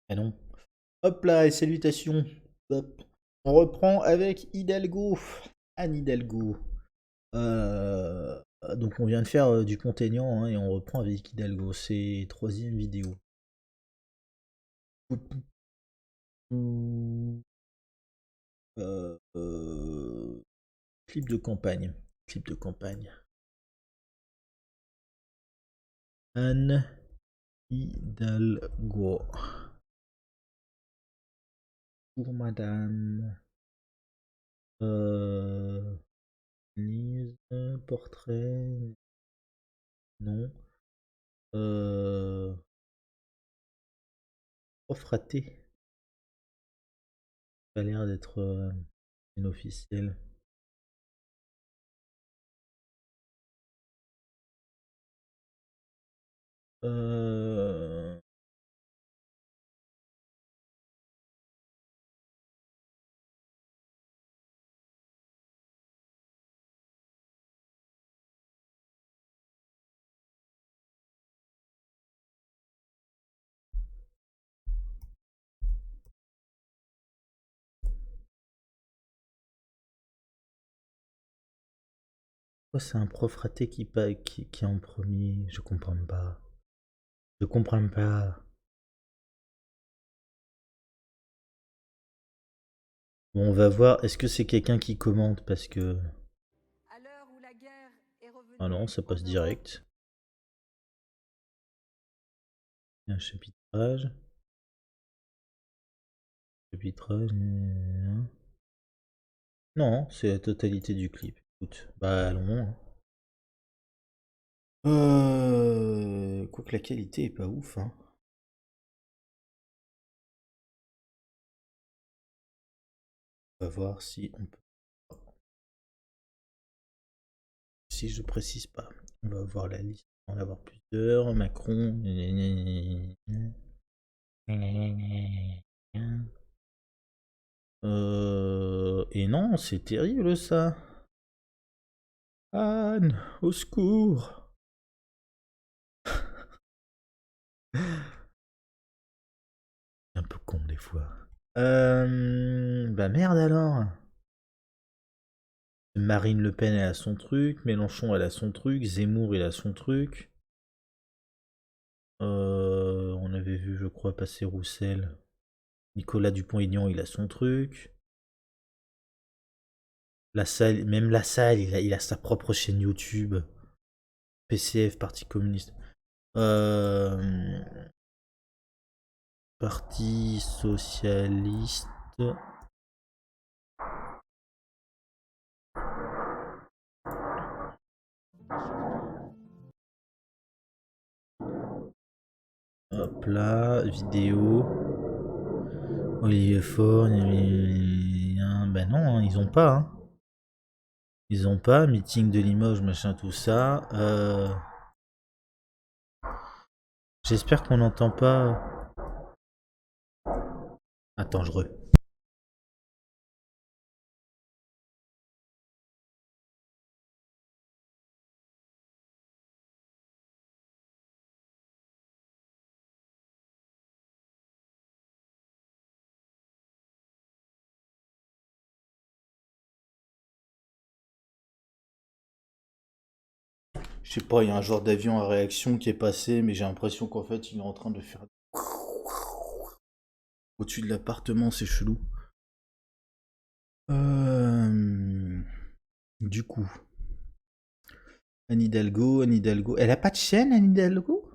Ah non. Hop là, et salutations. Hop. On reprend avec Hidalgo. Anne Hidalgo. Donc on vient de faire du Pont-Aignan hein, et on reprend avec Hidalgo. C'est troisième vidéo. Euh, euh, Clip de campagne. Clip de campagne. Anne Hidalgo. Pour madame. Lise, portrait. Non. Euh, Offre ratée. Ça a l'air d'être une officielle. Euh... Pourquoi c'est un prof raté qui est en premier? Je comprends pas. Je comprends pas. Bon, on va voir. Est-ce que c'est quelqu'un qui commente? Parce que. À l'heure où la guerre est Ah non, revenue ça en passe Europe, direct. Il y a un chapitrage. Chapitrage. Non, c'est la totalité du clip. Écoute, bah allons. Hein. Quoique la qualité est pas ouf. Hein. On va voir si on peut. Si je précise pas. On va voir la liste. On va avoir plusieurs. Macron. Et non, c'est terrible ça. Anne, au secours. Un peu con des fois. Bah merde alors. Marine Le Pen elle a son truc, Mélenchon elle a son truc, Zemmour il a son truc. On avait vu je crois passer Roussel. Nicolas Dupont-Aignan il a son truc. La salle, même la salle, il a sa propre chaîne YouTube. PCF, Parti communiste. Euh, Parti socialiste. Hop là, vidéo. Olivier Faure. Ben non, hein, ils ont pas. Hein. Ils ont pas. Meeting de Limoges, machin, tout ça. J'espère qu'on n'entend pas. Attends, je re. Je sais pas, il y a un genre d'avion à réaction qui est passé, mais j'ai l'impression qu'en fait, il est en train de faire au-dessus de l'appartement, c'est chelou. Euh... Du coup, Anne Hidalgo, Anne Hidalgo. Elle a pas de chaîne, Anne Hidalgo?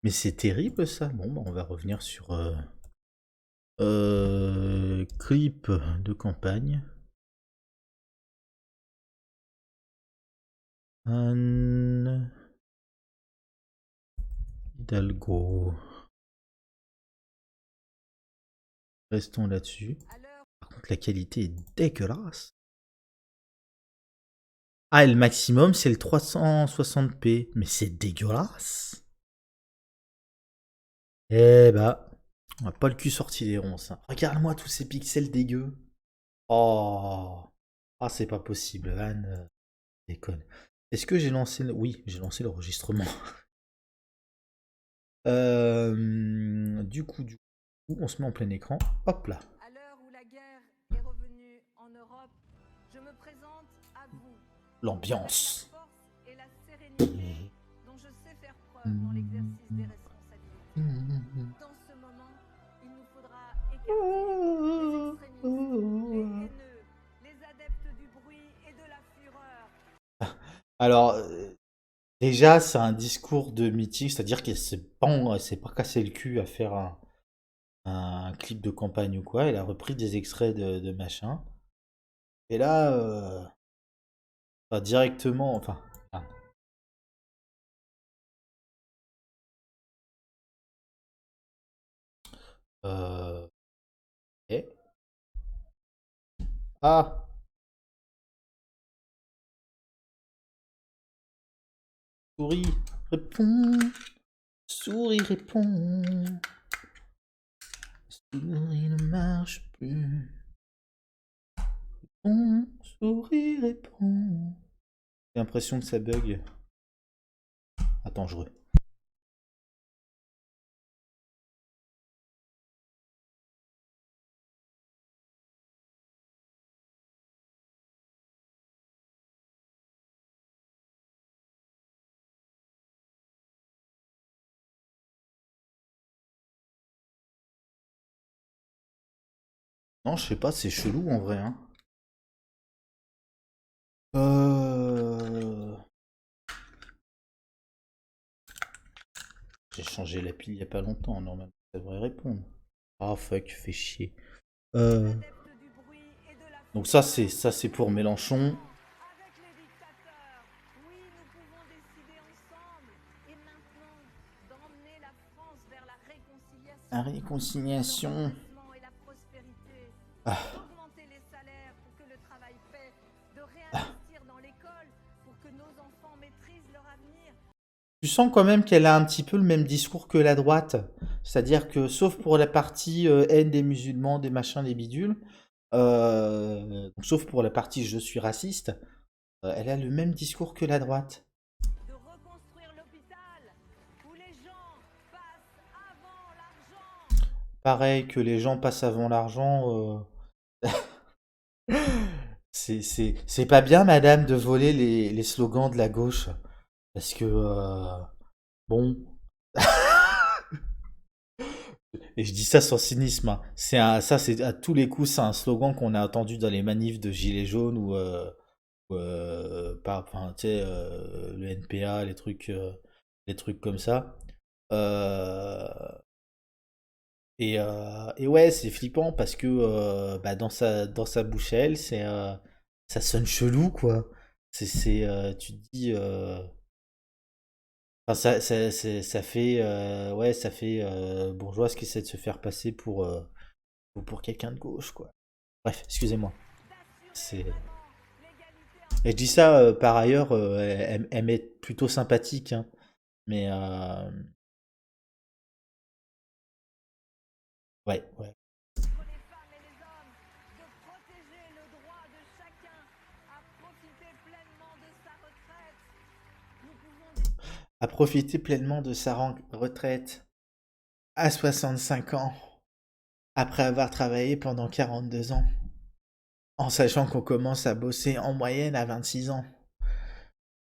Mais c'est terrible ça. Bon, bah, on va revenir sur clip de campagne. Anne Hidalgo. Restons là-dessus. à l'heure Par contre, la qualité est dégueulasse. Ah, et le maximum, c'est le 360p. Mais c'est dégueulasse. Eh bah, on a pas le cul sorti des ronds, ça. Regarde-moi tous ces pixels dégueux. Oh. Ah, c'est pas possible, Van. Déconne. Est-ce que j'ai lancé le... Oui, j'ai lancé l'enregistrement. Du coup. Ou on se met en plein écran. Hop là. À l'heure où la guerre est revenue en Europe, je me présente à vous L'ambiance. avec la force et la sérénité dont je sais faire preuve dans l'exercice des responsabilités. Dans ce moment, il nous faudra écarter les extrémistes, les haineux, les adeptes du bruit et de la fureur. Alors, déjà, c'est un discours de meeting, c'est-à-dire qu'elle s'est pas cassé le cul à faire un clip de campagne ou quoi. Elle a repris des extraits de machin. Et là, enfin, directement, enfin. Et ah, souris, réponds. Souris, réponds. Souris ne marche plus. Souris, réponds. J'ai l'impression que ça bug. Attends, je re. Non, je sais pas, c'est chelou en vrai. Hein. J'ai changé la pile il y a pas longtemps, normalement ça devrait répondre. Ah fuck, fait chier. Donc ça c'est pour Mélenchon. Avec les dictateurs, oui, nous pouvons décider ensemble et maintenant d'emmener la France vers la réconciliation. La réconciliation. Et la prospérité. Ah. D'augmenter les salaires pour que le travail paie, de réinvestir dans l'école pour que nos enfants maîtrisent leur avenir. Tu sens quand même qu'elle a un petit peu le même discours que la droite. C'est-à-dire que, sauf pour la partie haine des musulmans, des machins, des bidules, donc, sauf pour la partie je suis raciste, elle a le même discours que la droite. De reconstruire l'hôpital où les gens passent avant l'argent. Pareil que les gens passent avant l'argent. C'est pas bien, madame, de voler les slogans de la gauche. Parce que, bon. Et je dis ça sans cynisme. Hein. Ça, c'est à tous les coups, c'est un slogan qu'on a entendu dans les manifs de Gilets jaunes ou, enfin, tu sais, le NPA, les trucs comme ça. Euh, et ouais, c'est flippant parce que bah, dans sa bouche à elle, ça sonne chelou, quoi. Tu te dis. Enfin, ça fait, ouais, ça fait bourgeois qui essaie de se faire passer pour quelqu'un de gauche, quoi. Bref, excusez-moi. C'est... Et je dis ça, par ailleurs, elle m'est plutôt sympathique, hein. Mais, ouais, ouais. Entre les femmes et les hommes, de protéger le droit de chacun à profiter pleinement de sa retraite. Nous pouvons À profiter pleinement de sa retraite à 65 ans, après avoir travaillé pendant 42 ans, en sachant qu'on commence à bosser en moyenne à 26 ans.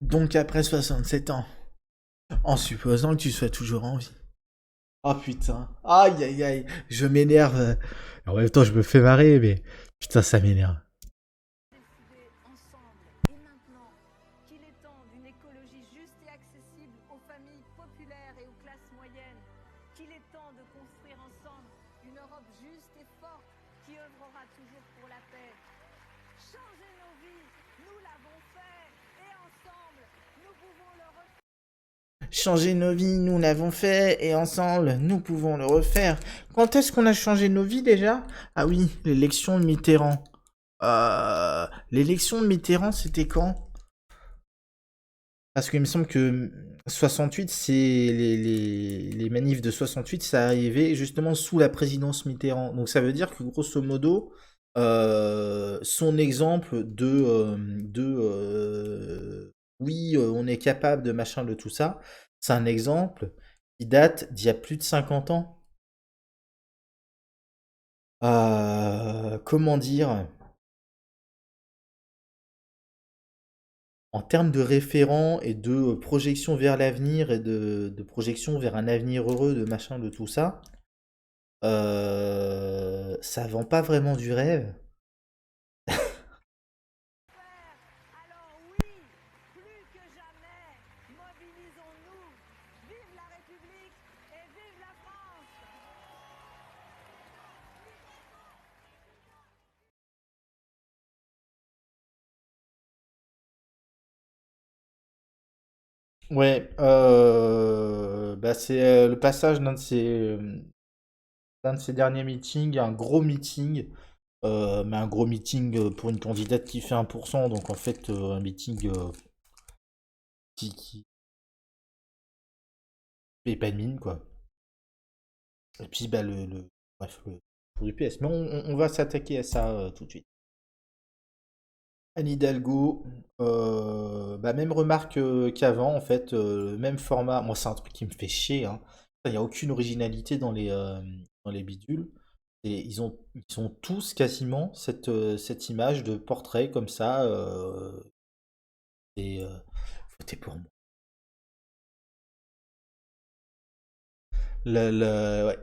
Donc après 67 ans, en supposant que tu sois toujours en vie. Oh putain, aïe aïe aïe, je m'énerve. En même temps, je me fais marrer, mais putain, ça m'énerve. décider ensemble et maintenant qu'il est temps d'une écologie juste et accessible aux familles populaires et aux classes moyennes, qu'il est temps de construire ensemble une Europe juste et forte qui œuvrera toujours pour la paix. Changer nos vies, nous l'avons fait et ensemble, nous pouvons le refaire. Changer nos vies, nous l'avons fait, et ensemble, nous pouvons le refaire. Quand est-ce qu'on a changé nos vies déjà? Ah oui, l'élection de Mitterrand. L'élection de Mitterrand, c'était quand? Parce qu'il me semble que 68, c'est les manifs de 68, ça arrivait justement sous la présidence Mitterrand. Donc ça veut dire que grosso modo, son exemple oui, on est capable de machin de tout ça, c'est un exemple qui date d'il y a plus de 50 ans. Comment dire? En termes de référents et de projection vers l'avenir et de projection vers un avenir heureux, de machin, de tout ça, ça vend pas vraiment du rêve. Alors oui, plus que jamais, mobilisons-nous. Vive la République et vive la France! Ouais, bah c'est le passage d'un de ses derniers meetings, un gros meeting, mais un gros meeting pour une candidate qui fait 1%, donc en fait un meeting qui fait pas de mine, quoi. Et puis bah bref, le tour du PS. Mais on va s'attaquer à ça tout de suite. Anne Hidalgo, bah même remarque qu'avant, en fait, même format. Moi, c'est un truc qui me fait chier, hein. Il n'y a aucune originalité dans les bidules. Et ils ont tous quasiment cette image de portrait comme ça. Et votez pour moi. Ouais.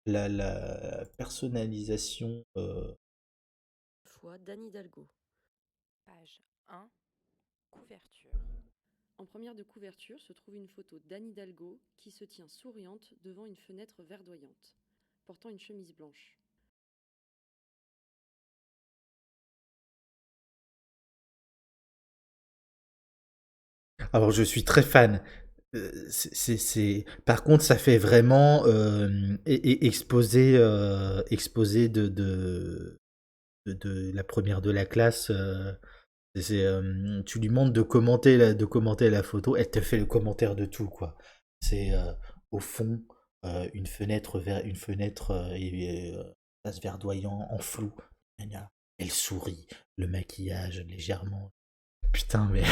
La personnalisation. Fois d'Anne Hidalgo. Page 1, couverture. En première de couverture se trouve une photo d'Anne Hidalgo qui se tient souriante devant une fenêtre verdoyante, portant une chemise blanche. Alors, je suis très fan. Par contre, ça fait vraiment exposé de la première de la classe. Tu lui demandes de commenter la photo, elle te fait le commentaire de tout, quoi. C'est au fond une fenêtre passe verdoyant en flou. Elle sourit, le maquillage légèrement. Putain, mais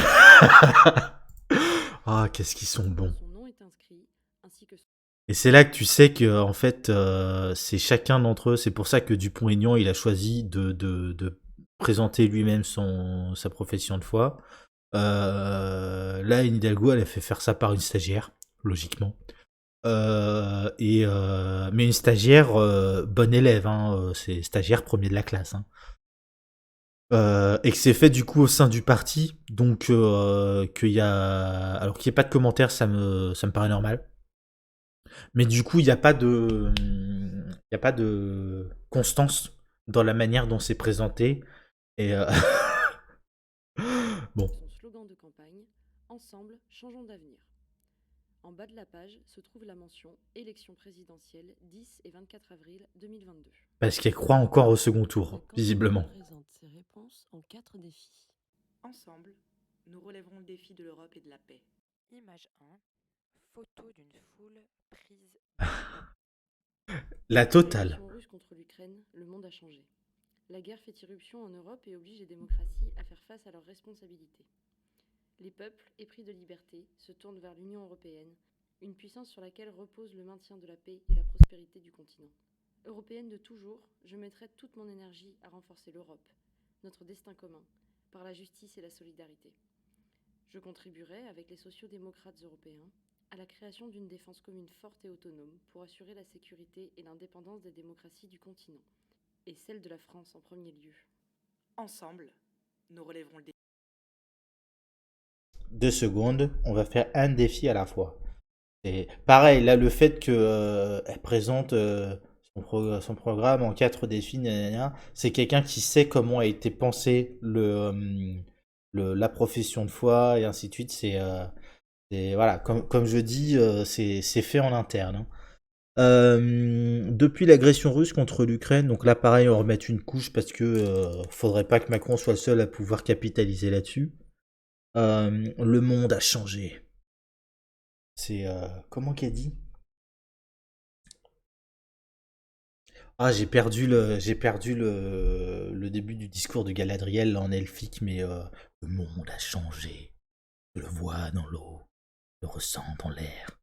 ah, qu'est-ce qu'ils sont bons. Son nom est inscrit, ainsi que Et c'est là que tu sais que en fait c'est chacun d'entre eux. C'est pour ça que Dupont-Aignan il a choisi de présenter lui-même sa profession de foi. Là, Anne Hidalgo, elle a fait faire ça par une stagiaire, logiquement. Mais une stagiaire bonne élève, hein, c'est stagiaire premier de la classe. Hein. Et que c'est fait du coup au sein du parti, donc qu'il y a, alors qu'il n'y ait pas de commentaires, ça me paraît normal. Mais du coup, il y a pas de constance dans la manière dont c'est présenté. Et bon, son slogan de campagne « Ensemble, changeons d'avenir ». En bas de la page se trouve la mention « Élection présidentielle 10 et 24 avril 2022 ». parce qu'elle croit encore au second tour, visiblement. Présente ses réponses en 4 défis. Ensemble, nous relèverons le défi de l'Europe et de la paix. Image 1, photo d'une foule prise. La Avec totale. l'agression russe contre l'Ukraine, le monde a changé. La guerre fait irruption en Europe et oblige les démocraties à faire face à leurs responsabilités. Les peuples, épris de liberté, se tournent vers l'Union européenne, une puissance sur laquelle repose le maintien de la paix et la prospérité du continent. Européenne de toujours, je mettrai toute mon énergie à renforcer l'Europe, notre destin commun, par la justice et la solidarité. Je contribuerai, avec les sociaux-démocrates européens, à la création d'une défense commune forte et autonome pour assurer la sécurité et l'indépendance des démocraties du continent, et celle de la France en premier lieu. Ensemble, nous relèverons le défi. 2 secondes, on va faire un défi à la fois. Et pareil, là, le fait qu'elle présente son programme en 4 défis, c'est quelqu'un qui sait comment a été pensé la profession de foi et ainsi de suite. Voilà, comme je dis, c'est fait en interne. Hein. Depuis l'agression russe contre l'Ukraine, donc là pareil on remet une couche parce que faudrait pas que Macron soit le seul à pouvoir capitaliser là-dessus. Le monde a changé. C'est comment qu'elle dit? Ah j'ai perdu le début du discours de Galadriel là, en elfique, mais le monde a changé. Je le vois dans l'eau, je le ressens dans l'air.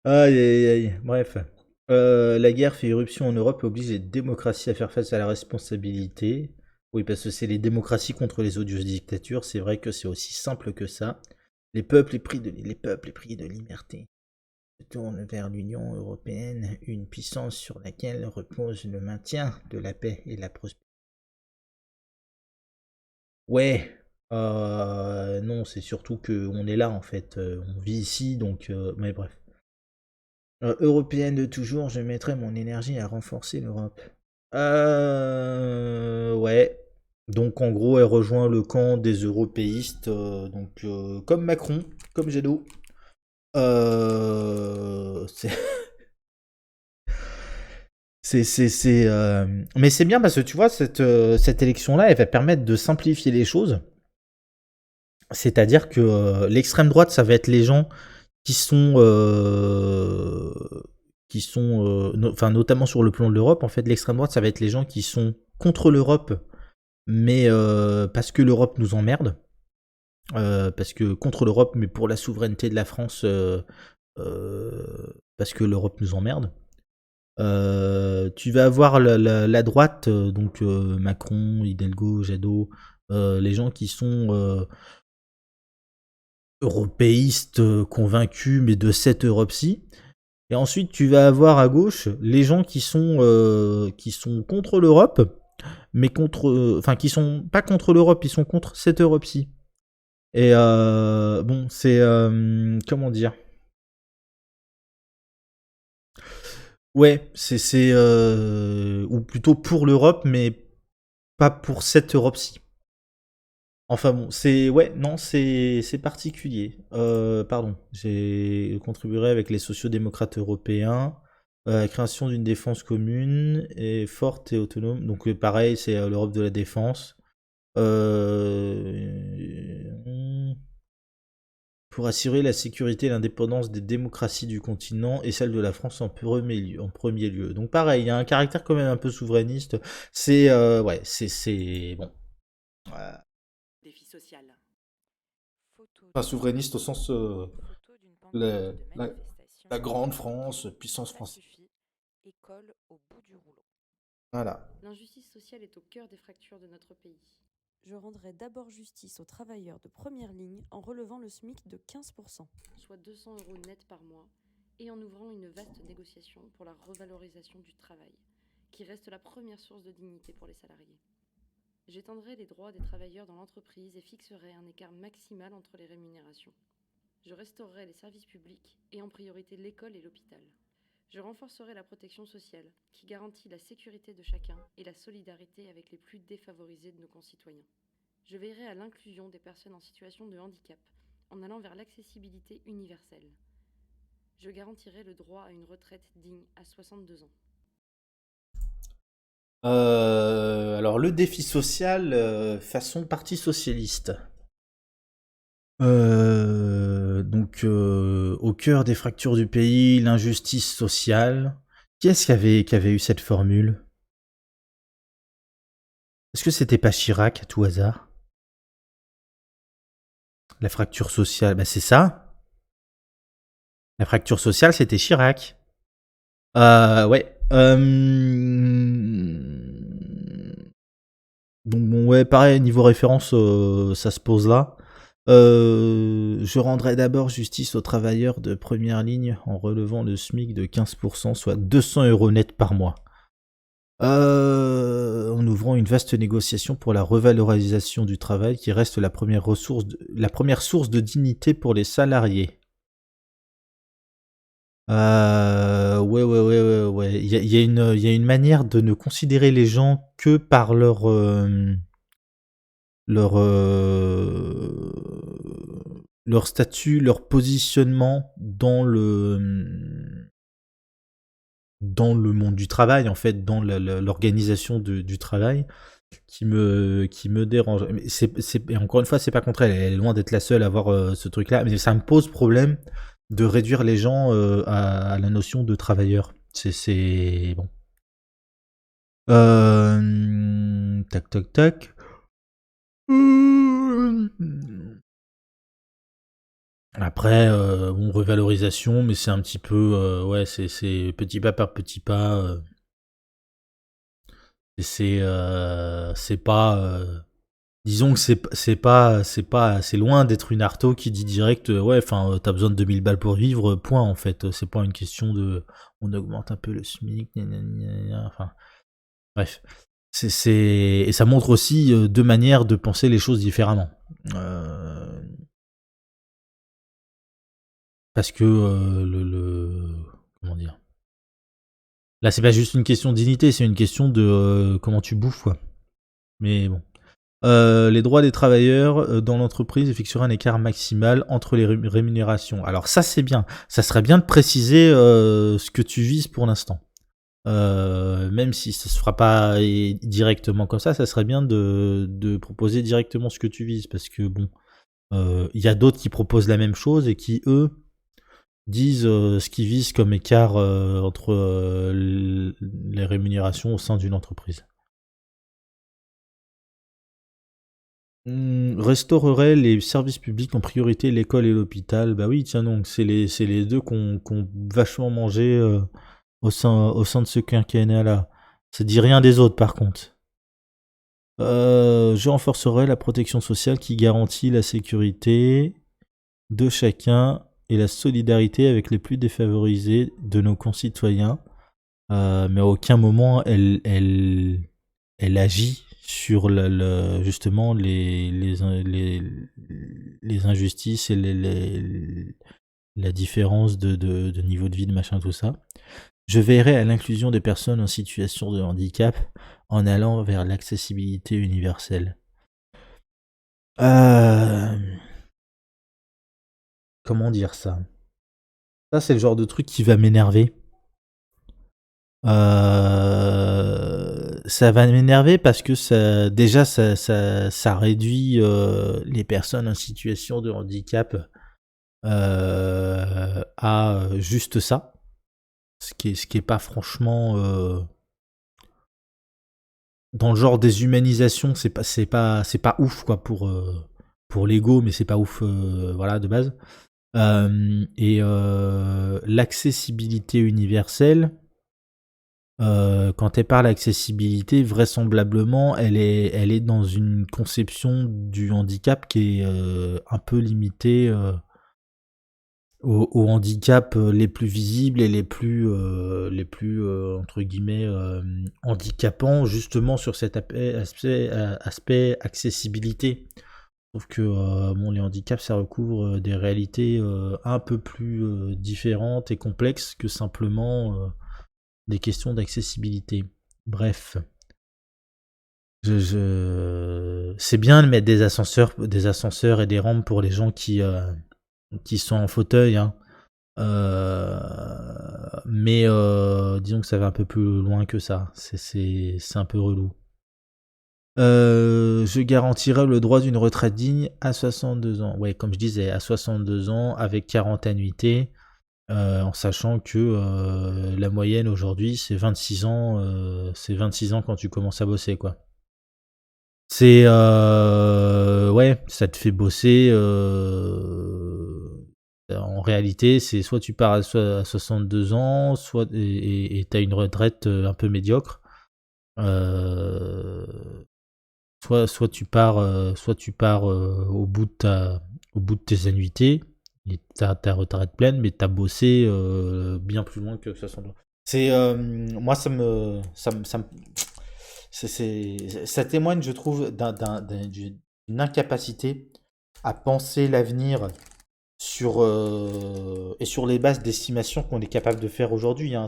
Aïe aïe aïe, bref. La guerre fait éruption en Europe et oblige les démocraties à faire face à la responsabilité. Oui, parce que c'est les démocraties contre les odieuses dictatures. C'est vrai que c'est aussi simple que ça. Les peuples épris de liberté se tournent vers l'Union européenne, une puissance sur laquelle repose le maintien de la paix et de la prospérité. Ouais, non, c'est surtout que on est là en fait. On vit ici, donc. Mais bref. Européenne de toujours, je mettrai mon énergie à renforcer l'Europe. Ouais. Donc en gros, elle rejoint le camp des européistes, donc comme Macron, comme Jadot. C'est, Mais c'est bien parce que tu vois, cette élection-là, elle va permettre de simplifier les choses. C'est-à-dire que l'extrême droite, ça va être les gens qui sont, enfin notamment sur le plan de l'Europe. En fait, l'extrême droite, ça va être les gens qui sont contre l'Europe, mais parce que l'Europe nous emmerde, parce que contre l'Europe, mais pour la souveraineté de la France, parce que l'Europe nous emmerde. Tu vas avoir la droite, donc Macron, Hidalgo, Jadot, les gens qui sont européistes convaincus, mais de cette Europe-ci. Et ensuite, tu vas avoir à gauche les gens qui sont contre l'Europe, mais enfin, qui sont pas contre l'Europe, ils sont contre cette Europe-ci. Et bon, c'est comment dire. Ouais, ou plutôt pour l'Europe, mais pas pour cette Europe-ci. Enfin bon, ouais, non, c'est particulier. Pardon, j'ai contribué avec les sociodémocrates européens à la création d'une défense commune et forte et autonome. Donc pareil, c'est l'Europe de la défense. Pour assurer la sécurité et l'indépendance des démocraties du continent et celle de la France en premier lieu. Donc pareil, il y a un caractère quand même un peu souverainiste. C'est ouais, c'est bon. Défi social. Enfin, souverainiste au sens Photo d'une la, pancarte de la- manifestation. la grande France, puissance Ça française. suffit. École au bout du rouleau. Voilà. L'injustice sociale est au cœur des fractures de notre pays. Je rendrai d'abord justice aux travailleurs de première ligne en relevant le SMIC de 15%, soit 200 € net par mois, et en ouvrant une vaste négociation pour la revalorisation du travail, qui reste la première source de dignité pour les salariés. J'étendrai les droits des travailleurs dans l'entreprise et fixerai un écart maximal entre les rémunérations. Je restaurerai les services publics et en priorité l'école et l'hôpital. Je renforcerai la protection sociale, qui garantit la sécurité de chacun et la solidarité avec les plus défavorisés de nos concitoyens. Je veillerai à l'inclusion des personnes en situation de handicap, en allant vers l'accessibilité universelle. Je garantirai le droit à une retraite digne à 62 ans. Alors le défi social façon parti socialiste. Donc au cœur des fractures du pays, l'injustice sociale. Qui est-ce qui avait eu cette formule? Est-ce que c'était pas Chirac à tout hasard? La fracture sociale, bah c'est ça. La fracture sociale, c'était Chirac. Ouais. Donc bon, ouais, pareil, niveau référence, ça se pose là. Je rendrai d'abord justice aux travailleurs de première ligne en relevant le SMIC de 15%, soit 200 € net par mois. En ouvrant une vaste négociation pour la revalorisation du travail qui reste la première source de dignité pour les salariés. Ouais. Il y a une manière de ne considérer les gens que par leur statut, leur positionnement dans le monde du travail, en fait, dans l'organisation du travail, qui me dérange. Mais et encore une fois, c'est pas contre elle, elle est loin d'être la seule à avoir ce truc-là, mais ça me pose problème de réduire les gens à la notion de travailleur. C'est bon. Tac, tac, tac. Après, bon, revalorisation, mais c'est un petit peu, ouais, c'est petit pas par petit pas. Et c'est pas, disons que c'est loin d'être une arto qui dit direct, ouais, enfin, t'as besoin de 2000 balles pour vivre, point, en fait. C'est pas une question de, on augmente un peu le SMIC, gna gna gna gna, enfin, bref. Et ça montre aussi deux manières de penser les choses différemment. Parce que comment dire, là, c'est pas juste une question de dignité, c'est une question de comment tu bouffes, quoi. Mais bon. Les droits des travailleurs dans l'entreprise effectueraient un écart maximal entre les rémunérations. Alors ça, c'est bien. Ça serait bien de préciser ce que tu vises pour l'instant. Même si ça se fera pas directement comme ça serait bien de proposer directement ce que tu vises. Parce que bon, il y a d'autres qui proposent la même chose et qui, eux, disent ce qu'ils visent comme écart entre les rémunérations au sein d'une entreprise. Restaurerait les services publics en priorité l'école et l'hôpital. Bah oui, tiens donc, c'est les deux qu'on vachement mangé au sein de ce quinquennat-là. Ça dit rien des autres par contre. Je renforcerai la protection sociale qui garantit la sécurité de chacun et la solidarité avec les plus défavorisés de nos concitoyens. Mais à aucun moment elle agit sur justement les injustices et la différence de niveau de vie, de machin, tout ça. Je veillerai à l'inclusion des personnes en situation de handicap en allant vers l'accessibilité universelle. Comment dire ça? Ça, c'est le genre de truc qui va m'énerver. Ça va m'énerver parce que ça réduit les personnes en situation de handicap à juste ça, ce qui est pas franchement dans le genre déshumanisation, c'est pas ouf quoi pour l'ego, mais c'est pas ouf voilà de base. Et l'accessibilité universelle. Quand elle parle d'accessibilité, vraisemblablement, elle est dans une conception du handicap qui est un peu limitée aux handicaps les plus visibles et les plus entre guillemets handicapants, justement sur cet aspect accessibilité. Sauf que bon, les handicaps, ça recouvre des réalités un peu plus différentes et complexes que simplement des questions d'accessibilité. Bref. C'est bien de mettre des ascenseurs et des rampes pour les gens qui sont en fauteuil, hein. Mais disons que ça va un peu plus loin que ça. C'est un peu relou. Je garantirai le droit d'une retraite digne à 62 ans. Ouais, comme je disais, à 62 ans, avec 40 annuités. En sachant que la moyenne aujourd'hui c'est 26 ans, quand tu commences à bosser quoi. C'est ouais, ça te fait bosser. En réalité, c'est soit tu pars à 62 ans, soit et t'as une retraite un peu médiocre. Soit tu pars, au bout de tes annuités. Et t'as ta retraite pleine, mais t'as bossé bien plus loin que 60 ans. C'est moi ça témoigne, je trouve, d'une incapacité à penser l'avenir et sur les bases d'estimation qu'on est capable de faire aujourd'hui. Hein.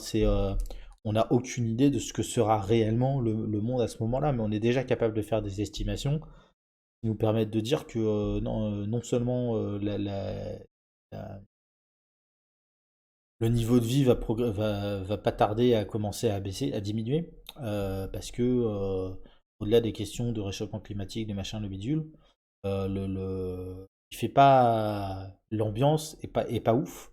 On n'a aucune idée de ce que sera réellement le monde à ce moment-là, mais on est déjà capable de faire des estimations qui nous permettent de dire que non seulement le niveau de vie va pas tarder à commencer à baisser, à diminuer, parce que au-delà des questions de réchauffement climatique, des machins, le bidule, il fait pas l'ambiance est pas ouf.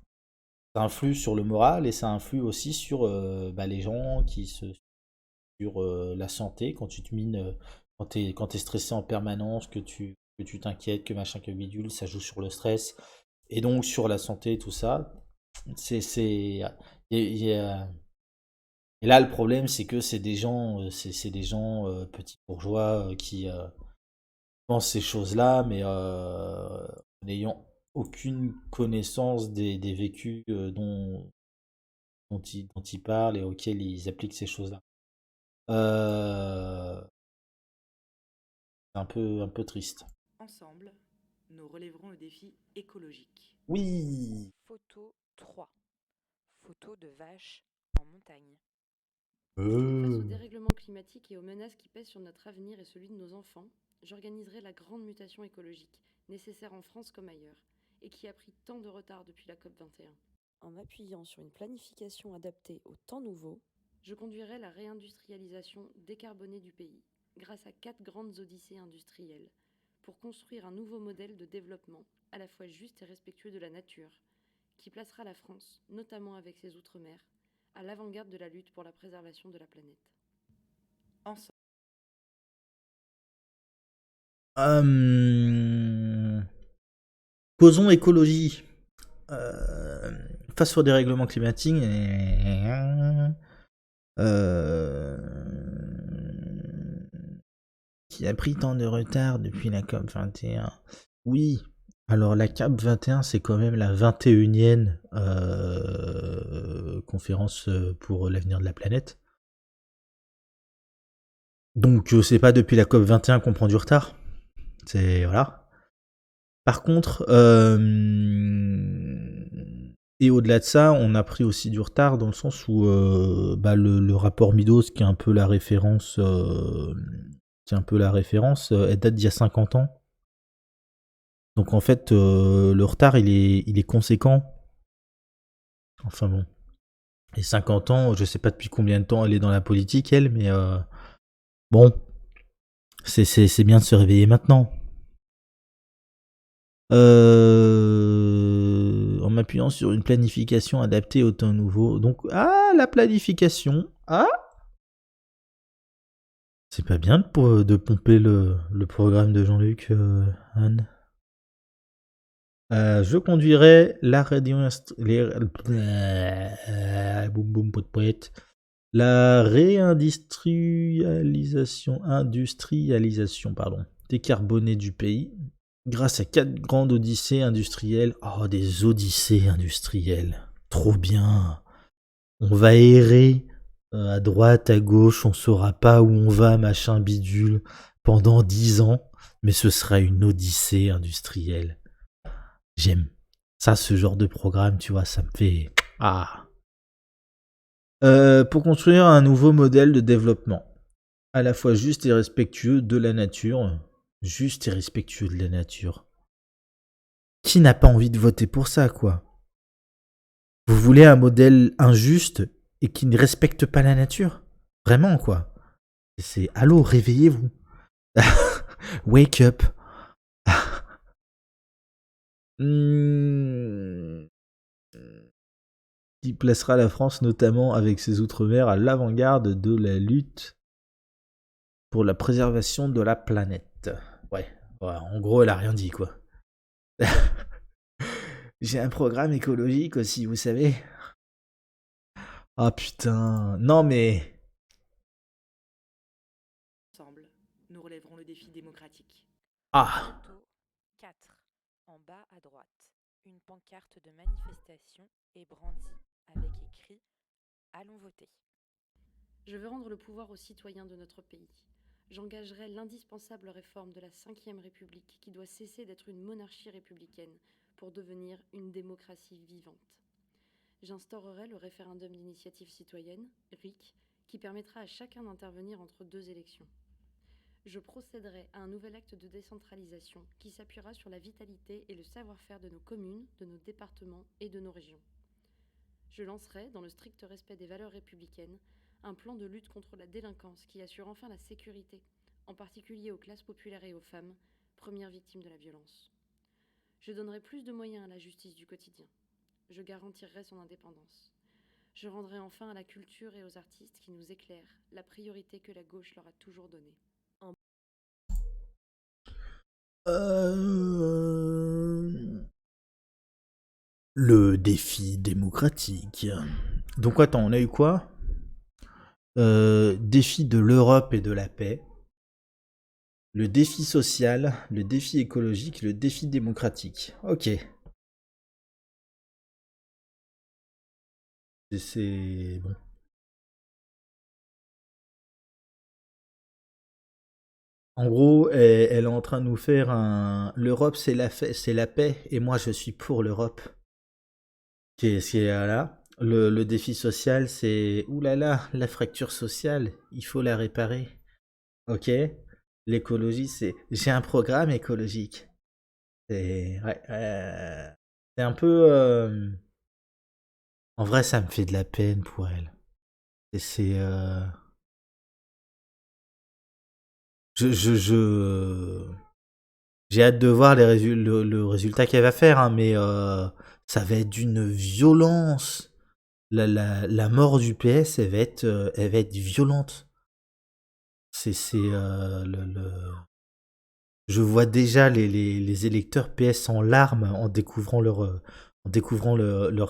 Ça influe sur le moral et ça influe aussi sur les gens sur la santé quand tu te mines, quand t'es stressé en permanence, que tu t'inquiètes, que machin, que bidule, ça joue sur le stress Et donc sur la santé, tout ça, c'est, et là le problème c'est que c'est des gens petits bourgeois qui pensent ces choses-là, mais n'ayant aucune connaissance des vécus dont ils parlent et auxquels ils appliquent ces choses-là. Euh, c'est un peu triste. Ensemble, nous relèverons le défi écologique. Oui. Photo 3. Photo de vaches en montagne. Face au dérèglement climatique et aux menaces qui pèsent sur notre avenir et celui de nos enfants, j'organiserai la grande mutation écologique, nécessaire en France comme ailleurs, et qui a pris tant de retard depuis la COP21. En m'appuyant sur une planification adaptée aux temps nouveaux, Je conduirai la réindustrialisation décarbonée du pays, grâce à 4 grandes odyssées industrielles, pour construire un nouveau modèle de développement à la fois juste et respectueux de la nature, qui placera la France, notamment avec ses outre-mer, à l'avant-garde de la lutte pour la préservation de la planète. Ensemble, Causons écologie. Face au dérèglement climatique. Euh, qui a pris tant de retard depuis la COP 21. Oui, alors la COP 21 c'est quand même la 21e conférence pour l'avenir de la planète. Donc c'est pas depuis la COP 21 qu'on prend du retard. C'est voilà. Par contre, et au-delà de ça, on a pris aussi du retard dans le sens où le rapport Midos, qui est un peu la référence, elle date d'il y a 50 ans. Donc en fait, le retard, il est conséquent. Enfin bon. Et 50 ans, je sais pas depuis combien de temps elle est dans la politique, elle, mais bon, c'est bien de se réveiller maintenant. En m'appuyant sur une planification adaptée au temps nouveau. Donc, la planification. C'est pas bien de pomper le programme de Jean-Luc, Anne. Je conduirai la la réindustrialisation décarbonée du pays grâce à 4 grandes odyssées industrielles. Oh, des odyssées industrielles. Trop bien. On va errer à droite, à gauche, on saura pas où on va, machin bidule, pendant 10 ans, mais ce sera une odyssée industrielle. J'aime ça, ce genre de programme, tu vois, ça me fait... pour construire un nouveau modèle de développement, à la fois juste et respectueux de la nature. Juste et respectueux de la nature. Qui n'a pas envie de voter pour ça, quoi? Vous voulez un modèle injuste et qui ne respecte pas la nature? Vraiment, quoi. C'est allô, réveillez-vous. Wake up. Qui placera la France notamment avec ses outre-mer à l'avant-garde de la lutte pour la préservation de la planète. Ouais, en gros, elle a rien dit, quoi. J'ai un programme écologique aussi, vous savez. Ah putain, non mais... ensemble, nous relèverons le défi démocratique. Photo 4. En bas à droite. Une pancarte de manifestation est brandie avec écrit « Allons voter ». Je veux rendre le pouvoir aux citoyens de notre pays. J'engagerai l'indispensable réforme de la Ve République qui doit cesser d'être une monarchie républicaine pour devenir une démocratie vivante. J'instaurerai le référendum d'initiative citoyenne, RIC, qui permettra à chacun d'intervenir entre 2 élections. Je procéderai à un nouvel acte de décentralisation qui s'appuiera sur la vitalité et le savoir-faire de nos communes, de nos départements et de nos régions. Je lancerai, dans le strict respect des valeurs républicaines, un plan de lutte contre la délinquance qui assure enfin la sécurité, en particulier aux classes populaires et aux femmes, premières victimes de la violence. Je donnerai plus de moyens à la justice du quotidien. Je garantirai son indépendance. Je rendrai enfin à la culture et aux artistes qui nous éclairent la priorité que la gauche leur a toujours donnée. Le défi démocratique. Donc attends, on a eu quoi? Défi de l'Europe et de la paix. Le défi social, le défi écologique, le défi démocratique. Ok. C'est bon. En gros, elle est en train de nous faire un. L'Europe, c'est la paix, et moi, je suis pour l'Europe. Là. Le défi social, c'est. Ouh là là, la fracture sociale, il faut la réparer. Ok. L'écologie, c'est. J'ai un programme écologique. Ouais, c'est un peu. En vrai, ça me fait de la peine pour elle. Et c'est. Je. J'ai hâte de voir le résultat qu'elle va faire, hein, mais ça va être d'une violence. La mort du PS, elle va être violente. Je vois déjà les électeurs PS en larmes en découvrant leur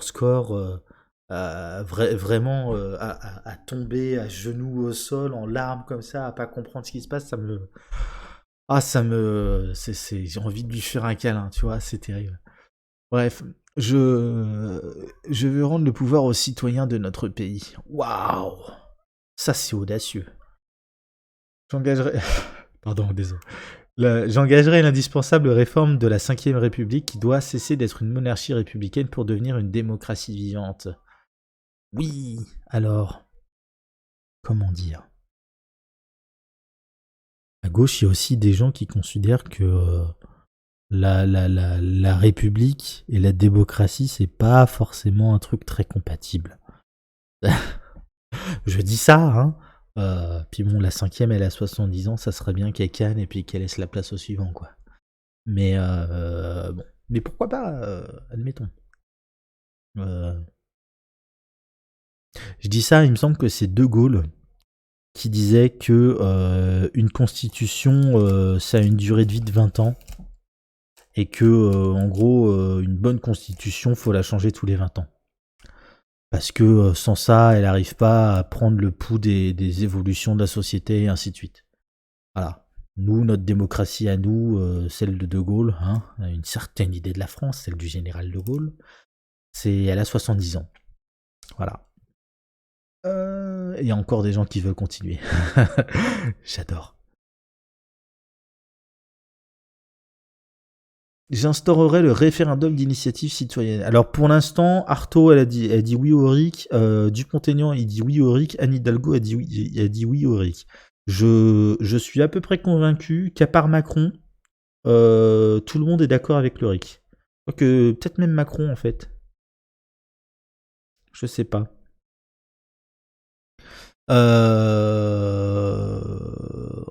score, vraiment à tomber à genoux au sol en larmes comme ça, à pas comprendre ce qui se passe. J'ai envie de lui faire un câlin, tu vois, c'est terrible. Bref, je veux rendre le pouvoir aux citoyens de notre pays. Waouh, ça c'est audacieux. J'engagerai, pardon, désolé. J'engagerai l'indispensable réforme de la Ve République qui doit cesser d'être une monarchie républicaine pour devenir une démocratie vivante. Oui, alors, comment dire? À gauche, il y a aussi des gens qui considèrent que la République et la démocratie, c'est pas forcément un truc très compatible. Je dis ça, hein. Puis bon, la 5e, elle a 70 ans, ça serait bien qu'elle canne et puis qu'elle laisse la place au suivant, quoi. Mais bon. Mais pourquoi pas, admettons. Je dis ça, il me semble que c'est De Gaulle qui disait que une constitution, ça a une durée de vie de 20 ans. Et que, en gros, une bonne constitution, faut la changer tous les 20 ans. Parce que sans ça, elle n'arrive pas à prendre le pouls des évolutions de la société et ainsi de suite. Voilà. Nous, notre démocratie à nous, celle de De Gaulle, hein, une certaine idée de la France, celle du général De Gaulle, elle a 70 ans. Voilà. Il y a encore des gens qui veulent continuer. J'adore. J'instaurerai le référendum d'initiative citoyenne. Alors pour l'instant, Artaud, elle dit oui au RIC, Dupont-Aignan, il dit oui au RIC, Anne Hidalgo, elle dit oui au RIC. Je suis à peu près convaincu qu'à part Macron, tout le monde est d'accord avec le RIC. Que peut-être même Macron en fait. Je sais pas.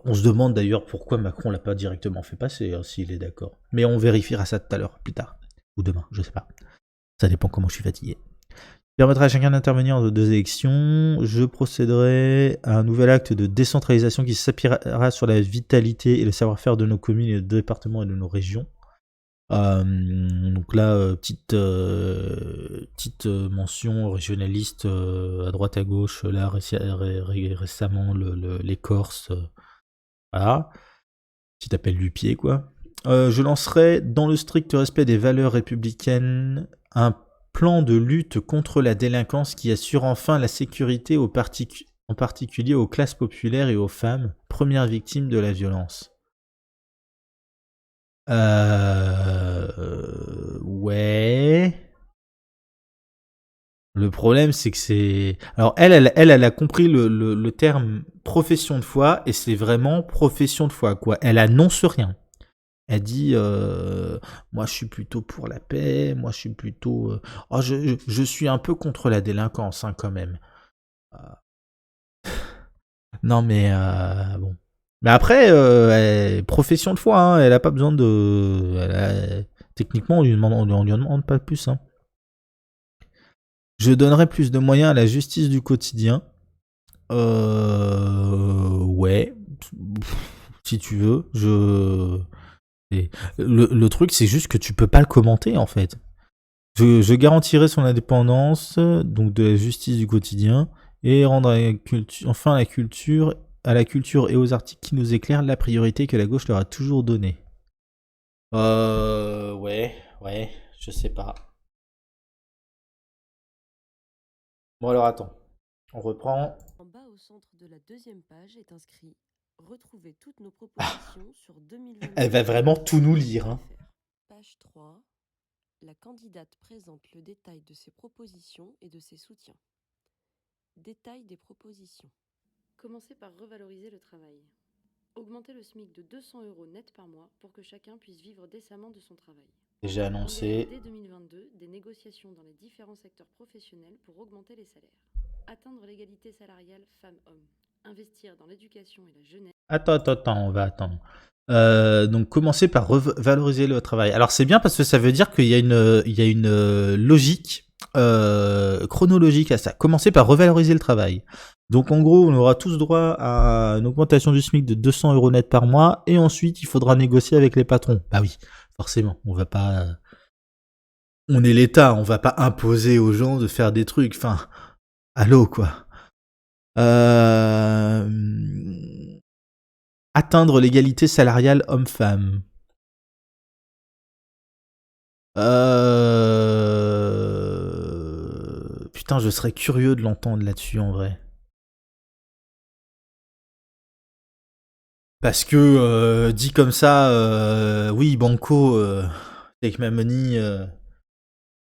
On se demande d'ailleurs pourquoi Macron l'a pas directement fait passer, hein, s'il est d'accord. Mais on vérifiera ça tout à l'heure, plus tard. Ou demain, je sais pas. Ça dépend comment je suis fatigué. Permettra à chacun d'intervenir dans 2 élections. Je procéderai à un nouvel acte de décentralisation qui s'appuiera sur la vitalité et le savoir-faire de nos communes et de départements et de nos régions. Donc là, petite mention régionaliste à droite à gauche. Là, récemment, les Corses. Voilà. Petit appel du pied, quoi. Je lancerai, dans le strict respect des valeurs républicaines, un plan de lutte contre la délinquance qui assure enfin la sécurité en particulier aux classes populaires et aux femmes, premières victimes de la violence. Ouais. Le problème, c'est que c'est... Alors, elle a compris le terme profession de foi, et c'est vraiment profession de foi, quoi. Elle annonce rien. Elle dit, moi, je suis plutôt pour la paix, moi, je suis plutôt... Oh, je suis un peu contre la délinquance, hein, quand même. Non, mais bon. Mais après, profession de foi, hein, elle a pas besoin de... Techniquement, on lui demande pas plus, hein. Je donnerai plus de moyens à la justice du quotidien. Ouais. Si tu veux. Le truc, c'est juste que tu peux pas le commenter, en fait. Je garantirai son indépendance, donc de la justice du quotidien, et rendre enfin à la culture et aux articles qui nous éclairent la priorité que la gauche leur a toujours donnée. Ouais, je sais pas. Bon alors attends, on reprend. En bas au centre de la deuxième page est inscrit « Retrouvez toutes nos propositions sur 2022. Elle va vraiment tout nous lire, hein. Page 3. La candidate présente le détail de ses propositions et de ses soutiens. Détail des propositions. Commencez par revaloriser le travail. Augmenter le SMIC de 200 € net par mois pour que chacun puisse vivre décemment de son travail. Déjà annoncé. Engager dès 2022 des négociations dans les différents secteurs professionnels pour augmenter les salaires. Atteindre l'égalité salariale femmes-hommes. Investir dans l'éducation et la jeunesse. Attends, on va attendre. Donc commencer par revaloriser le travail. Alors c'est bien parce que ça veut dire qu'il y a une logique chronologique à ça. Commencer par revaloriser le travail. Donc en gros, on aura tous droit à une augmentation du SMIC de 200 € net par mois et ensuite il faudra négocier avec les patrons. Bah oui, forcément, on va pas... On est l'État, on va pas imposer aux gens de faire des trucs. Enfin, allô quoi. Atteindre l'égalité salariale homme-femme. Putain, je serais curieux de l'entendre là-dessus en vrai. Parce que dit comme ça, oui, Banco, Take My Money,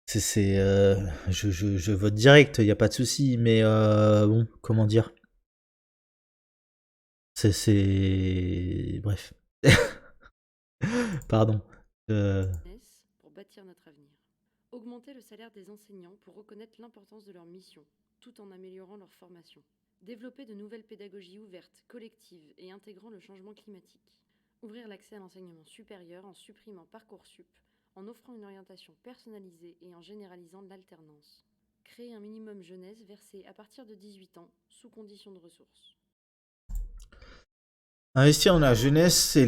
je vote direct, y a pas de souci, mais bon, comment dire. Bref. Pardon. Pour bâtir notre avenir. Augmenter le salaire des enseignants pour reconnaître l'importance de leur mission, tout en améliorant leur formation. Développer de nouvelles pédagogies ouvertes, collectives et intégrant le changement climatique. Ouvrir l'accès à l'enseignement supérieur en supprimant Parcoursup, en offrant une orientation personnalisée et en généralisant l'alternance. Créer un minimum jeunesse versé à partir de 18 ans, sous conditions de ressources. Investir dans la jeunesse et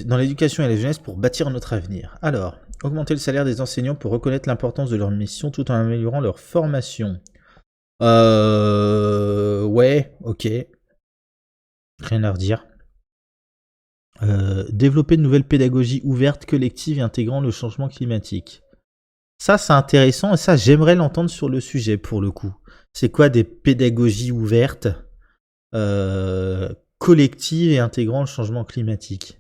dans l'éducation et la jeunesse pour bâtir notre avenir. Alors, augmenter le salaire des enseignants pour reconnaître l'importance de leur mission tout en améliorant leur formation. Ouais, ok. Rien à redire. Développer de nouvelles pédagogies ouvertes, collectives et intégrant le changement climatique. Ça, c'est intéressant et ça, j'aimerais l'entendre sur le sujet pour le coup. C'est quoi des pédagogies ouvertes collectives et intégrant le changement climatique?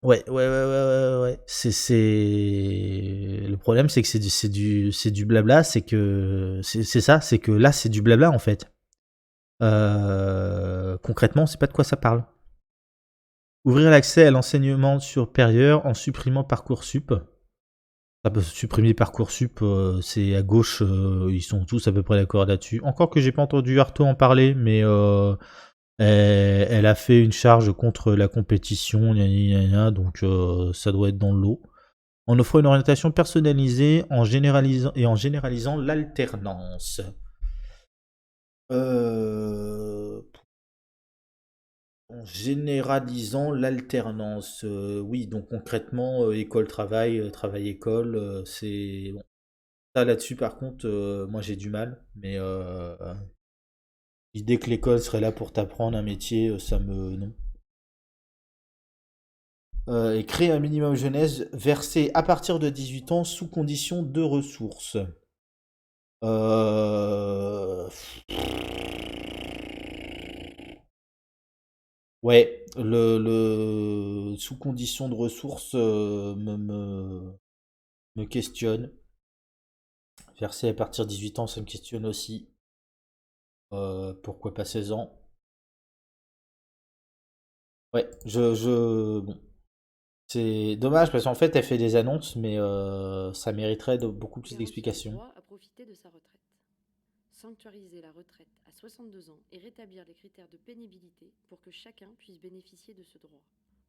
Ouais. Le problème, c'est que c'est du blabla, c'est que là, c'est du blabla en fait. Concrètement, on sait pas de quoi ça parle. Ouvrir l'accès à l'enseignement supérieur en supprimant Parcoursup. Ça peut supprimer Parcoursup, c'est à gauche, ils sont tous à peu près d'accord là-dessus. Encore que j'ai pas entendu Artaud en parler, mais elle a fait une charge contre la compétition, donc ça doit être dans le lot. En offrant une orientation personnalisée en généralisant l'alternance. En généralisant l'alternance, oui, donc concrètement, école-travail, travail-école, c'est... Bon. Ça, là-dessus, par contre, moi, j'ai du mal, mais l'idée que l'école serait là pour t'apprendre un métier, ça me... Non. Et créer un minimum jeunesse versé à partir de 18 ans sous condition de ressources. Ouais, le sous condition de ressources me questionne. Versé à partir de 18 ans, ça me questionne aussi. Pourquoi pas 16 ans? Ouais, bon. C'est dommage parce qu'en fait, elle fait des annonces, mais ça mériterait beaucoup plus d'explications. Droit à profiter de sa retraite. Sanctuariser la retraite à 62 ans et rétablir les critères de pénibilité pour que chacun puisse bénéficier de ce droit.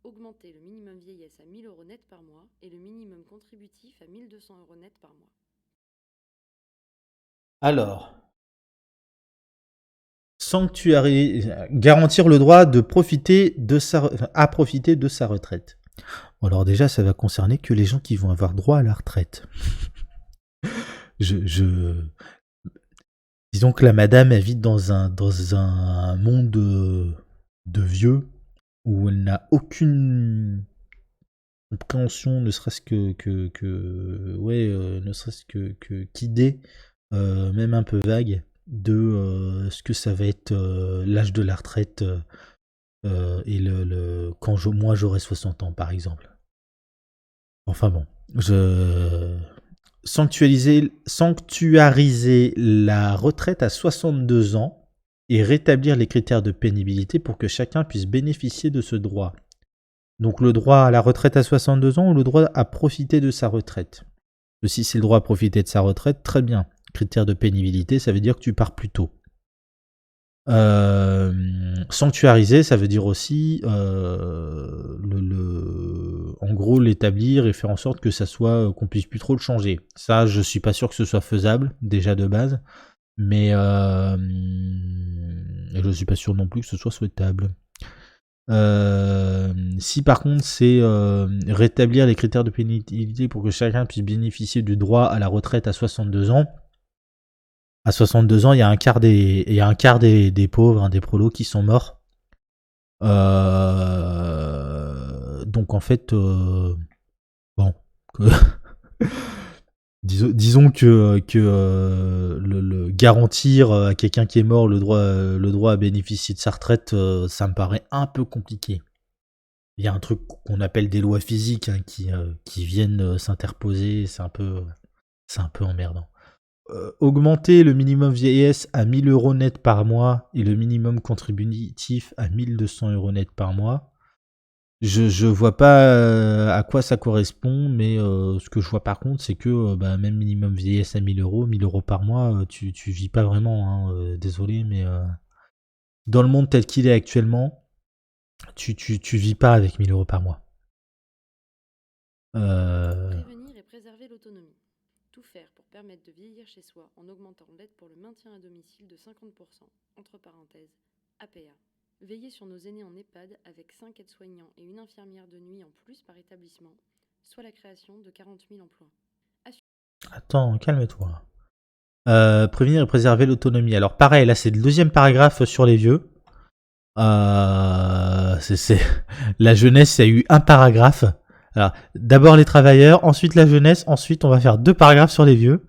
Augmenter le minimum vieillesse à 1 000 € net par mois et le minimum contributif à 1 200 € net par mois. Alors, garantir le droit de profiter de sa retraite. Alors déjà, ça va concerner que les gens qui vont avoir droit à la retraite. Disons que la madame habite dans un monde de vieux où elle n'a aucune compréhension, ne serait-ce ne serait-ce qu'idée, même un peu vague, de ce que ça va être l'âge de la retraite et quand moi j'aurai 60 ans, par exemple. Enfin bon, sanctuariser la retraite à 62 ans et rétablir les critères de pénibilité pour que chacun puisse bénéficier de ce droit. Donc le droit à la retraite à 62 ans ou le droit à profiter de sa retraite. Si c'est le droit à profiter de sa retraite, très bien. Critères de pénibilité, ça veut dire que tu pars plus tôt. Sanctuariser, ça veut dire aussi en gros l'établir et faire en sorte que ça soit qu'on puisse plus trop le changer. Ça, je suis pas sûr que ce soit faisable déjà de base, mais je suis pas sûr non plus que ce soit souhaitable. Si par contre c'est rétablir les critères de pénibilité pour que chacun puisse bénéficier du droit à la retraite à 62 ans. À 62 ans, il y a un quart des pauvres, des prolos qui sont morts. Donc en fait, bon, disons que le garantir à quelqu'un qui est mort le droit à bénéficier de sa retraite, ça me paraît un peu compliqué. Il y a un truc qu'on appelle des lois physiques qui viennent s'interposer, c'est un peu emmerdant. Augmenter le minimum vieillesse à 1000 € net par mois et le minimum contributif à 1200 € net par mois. Je vois pas à quoi ça correspond, mais ce que je vois par contre, c'est que même minimum vieillesse à 1000 €, 1000 € par mois, tu vis pas vraiment. Désolé, mais dans le monde tel qu'il est actuellement, tu vis pas avec 1000 € par mois. Prévenir et préserver l'autonomie. Tout faire pour permettre de vieillir chez soi en augmentant l'aide pour le maintien à domicile de 50%, entre parenthèses, APA. Veiller sur nos aînés en EHPAD avec 5 aides-soignants et une infirmière de nuit en plus par établissement, soit la création de 40 000 emplois. Attends, calme-toi. Prévenir et préserver l'autonomie. Alors pareil, là c'est le deuxième paragraphe sur les vieux. La jeunesse, il y a eu un paragraphe. Alors, d'abord les travailleurs, ensuite la jeunesse, ensuite on va faire 2 paragraphes sur les vieux.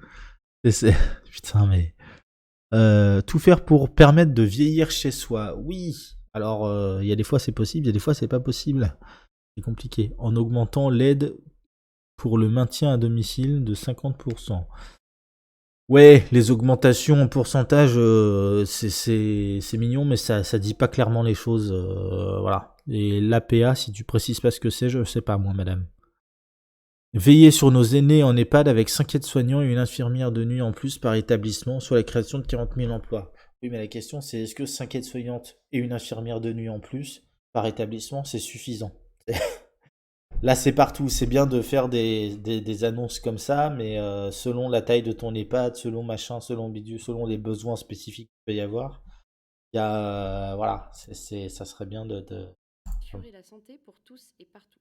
Putain, mais tout faire pour permettre de vieillir chez soi. Oui. Alors, il y a des fois c'est possible, il y a des fois c'est pas possible. C'est compliqué. En augmentant l'aide pour le maintien à domicile de 50%. Ouais, les augmentations en pourcentage, c'est mignon, mais ça dit pas clairement les choses. Voilà. Et l'APA, si tu précises pas ce que c'est, je sais pas moi, madame. Veiller sur nos aînés en EHPAD avec 5 aides-soignants et une infirmière de nuit en plus par établissement, soit la création de 40 000 emplois. Oui, mais la question c'est est-ce que 5 aides-soignantes et une infirmière de nuit en plus par établissement, c'est suffisant? Là, c'est partout. C'est bien de faire des annonces comme ça, mais selon la taille de ton EHPAD, selon machin, selon bidule, selon les besoins spécifiques qu'il peut y avoir, il y a, voilà, ça serait bien de... Assurer la santé pour tous et partout.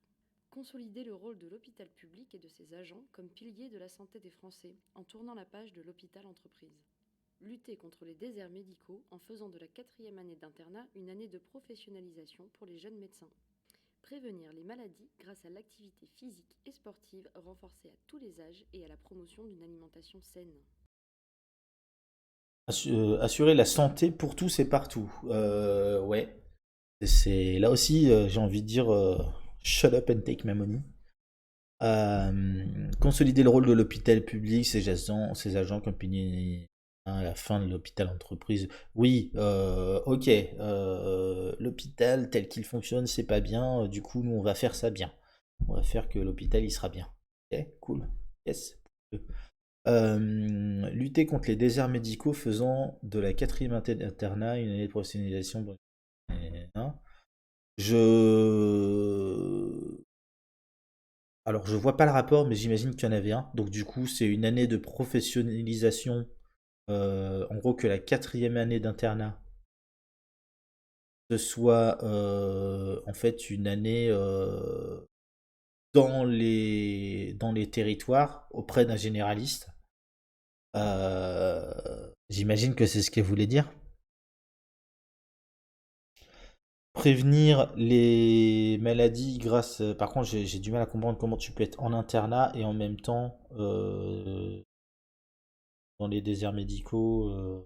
Consolider le rôle de l'hôpital public et de ses agents comme piliers de la santé des Français en tournant la page de l'hôpital-entreprise. Lutter contre les déserts médicaux en faisant de la 4e année d'internat une année de professionnalisation pour les jeunes médecins. Prévenir les maladies grâce à l'activité physique et sportive renforcée à tous les âges et à la promotion d'une alimentation saine. Assurer la santé pour tous et partout. Ouais. C'est là aussi, j'ai envie de dire, shut up and take my money. Consolider le rôle de l'hôpital public, ses agents comme piliers à la fin de l'hôpital entreprise. Oui, ok. L'hôpital tel qu'il fonctionne, c'est pas bien. Du coup, nous, on va faire ça bien. On va faire que l'hôpital, il sera bien. Ok, cool. Yes. Lutter contre les déserts médicaux faisant de la 4e internat une année de professionnalisation. Alors, je vois pas le rapport, mais j'imagine qu'il y en avait un. Donc, du coup, c'est une année de professionnalisation. En gros, que la 4e année d'internat ce soit en fait une année dans les territoires auprès d'un généraliste. J'imagine que c'est ce qu'elle voulait dire. Prévenir les maladies grâce. Par contre, j'ai du mal à comprendre comment tu peux être en internat et en même temps dans les déserts médicaux.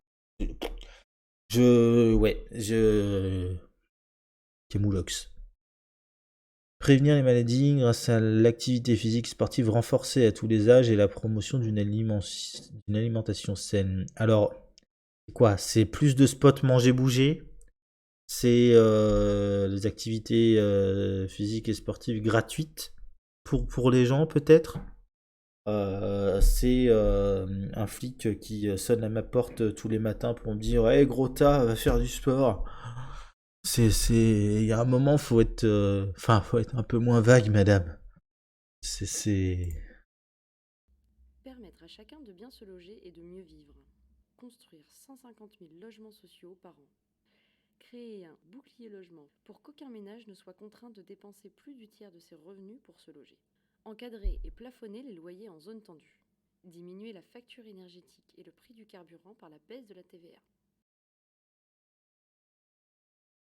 Ouais, Camoulox. Prévenir les maladies grâce à l'activité physique sportive renforcée à tous les âges et la promotion d'une alimentation saine. Alors, c'est quoi? C'est plus de spots manger-bouger? C'est les activités physiques et sportives gratuites pour les gens peut-être? C'est un flic qui sonne à ma porte tous les matins pour me dire hey gros tas, va faire du sport. Il y a un moment, faut être un peu moins vague, madame. C'est. Permettre à chacun de bien se loger et de mieux vivre. Construire 150 000 logements sociaux par an. Créer un bouclier logement pour qu'aucun ménage ne soit contraint de dépenser plus du tiers de ses revenus pour se loger. Encadrer et plafonner les loyers en zone tendue. Diminuer la facture énergétique et le prix du carburant par la baisse de la TVA.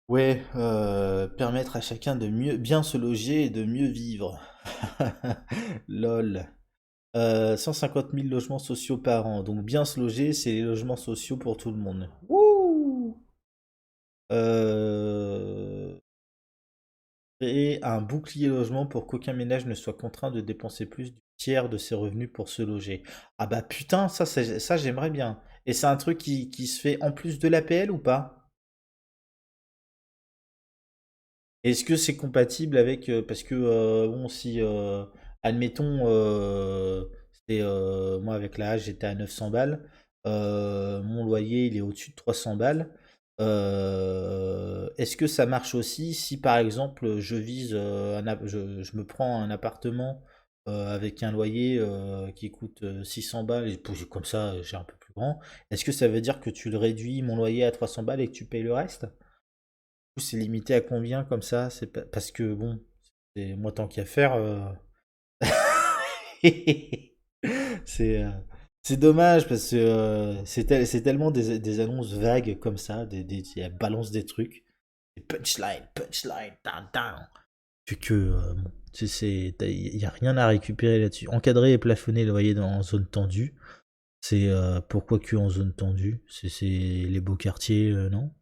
Ouais, permettre à chacun de bien se loger et de mieux vivre. Lol. 150 000 logements sociaux par an. Donc bien se loger, c'est les logements sociaux pour tout le monde. Wouh! Créer un bouclier logement pour qu'aucun ménage ne soit contraint de dépenser plus du tiers de ses revenus pour se loger. Ah bah putain, ça j'aimerais bien. Et c'est un truc qui se fait en plus de l'APL ou pas? Est-ce que c'est compatible avec... parce que, bon, si... admettons, moi avec la hache, j'étais à 900 balles. Mon loyer, il est au-dessus de 300 balles. Est-ce que ça marche aussi si, par exemple, je vise... je me prends un appartement avec un loyer qui coûte 600 balles, et comme ça, j'ai un peu plus grand. Est-ce que ça veut dire que tu le réduis, mon loyer, à 300 balles et que tu payes le reste? C'est limité à combien comme ça? C'est parce que bon, c'est moi tant qu'à faire. C'est c'est dommage parce que c'est tellement des annonces vagues comme ça, elles balancent des trucs, des punchline, down, down. Que bon, il y a rien à récupérer là-dessus. Encadrer et plafonner le loyer en zone tendue. C'est pourquoi que en zone tendue? C'est les beaux quartiers, non?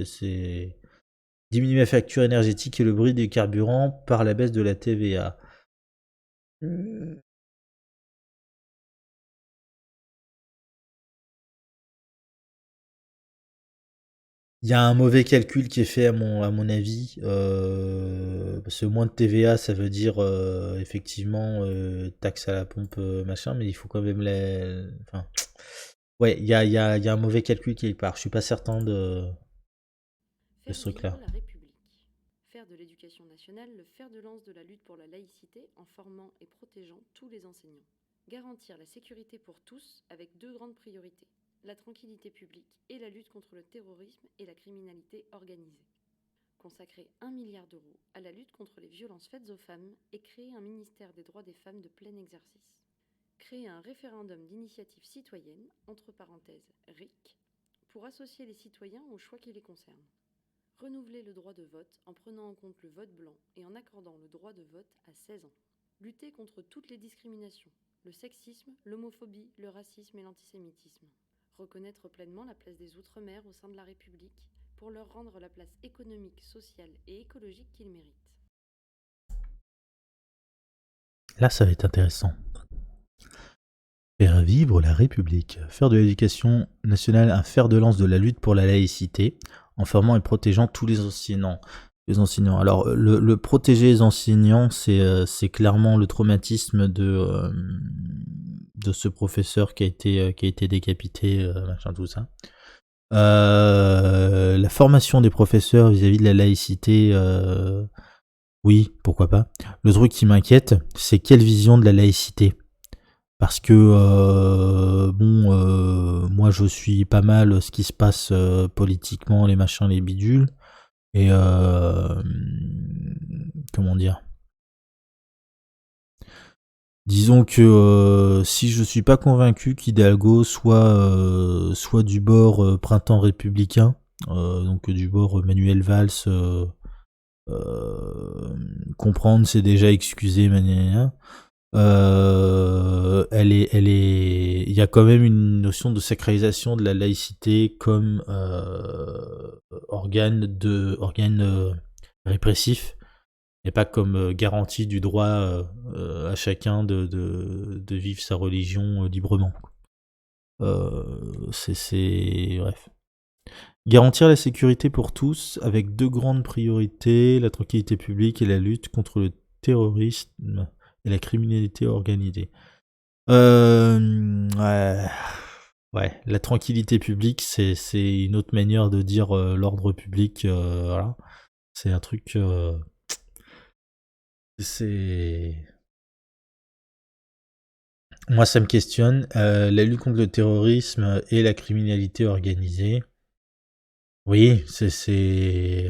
C'est diminuer la facture énergétique et le bruit des carburants par la baisse de la TVA. Il y a un mauvais calcul qui est fait à mon avis. Parce que moins de TVA, ça veut dire effectivement taxe à la pompe, machin, mais il faut quand même Enfin, ouais, il y a un mauvais calcul quelque part. Je suis pas certain de ce truc-là. Faire vivre la République. Faire de l'éducation nationale le fer de lance de la lutte pour la laïcité en formant et protégeant tous les enseignants. Garantir la sécurité pour tous avec deux grandes priorités. La tranquillité publique et la lutte contre le terrorisme et la criminalité organisée. Consacrer 1 milliard d'euros à la lutte contre les violences faites aux femmes et créer un ministère des droits des femmes de plein exercice. Créer un référendum d'initiative citoyenne, entre parenthèses RIC, pour associer les citoyens aux choix qui les concernent. Renouveler le droit de vote en prenant en compte le vote blanc et en accordant le droit de vote à 16 ans. Lutter contre toutes les discriminations, le sexisme, l'homophobie, le racisme et l'antisémitisme. Reconnaître pleinement la place des Outre-mer au sein de la République pour leur rendre la place économique, sociale et écologique qu'ils méritent. Là, ça va être intéressant. Faire vivre la République. Faire de l'éducation nationale un fer de lance de la lutte pour la laïcité en formant et protégeant tous les enseignants. Alors, le protéger les enseignants, c'est clairement le traumatisme de ce professeur qui a été décapité, machin, tout ça. La formation des professeurs vis-à-vis de la laïcité, oui, pourquoi pas. Le truc qui m'inquiète, c'est quelle vision de la laïcité? Parce que, moi je suis pas mal ce qui se passe politiquement, les machins, les bidules. Et comment dire, Disons que si je suis pas convaincu qu'Hidalgo soit du bord printemps républicain, donc du bord Manuel Valls, comprendre c'est déjà excuser, il y a quand même une notion de sacralisation de la laïcité comme organe répressif et pas comme garantie du droit à chacun de vivre sa religion librement. Bref. Garantir la sécurité pour tous avec deux grandes priorités, la tranquillité publique et la lutte contre le terrorisme et la criminalité organisée. Ouais, la tranquillité publique, c'est une autre manière de dire l'ordre public. Voilà. C'est un truc. Moi, ça me questionne. La lutte contre le terrorisme et la criminalité organisée. Oui,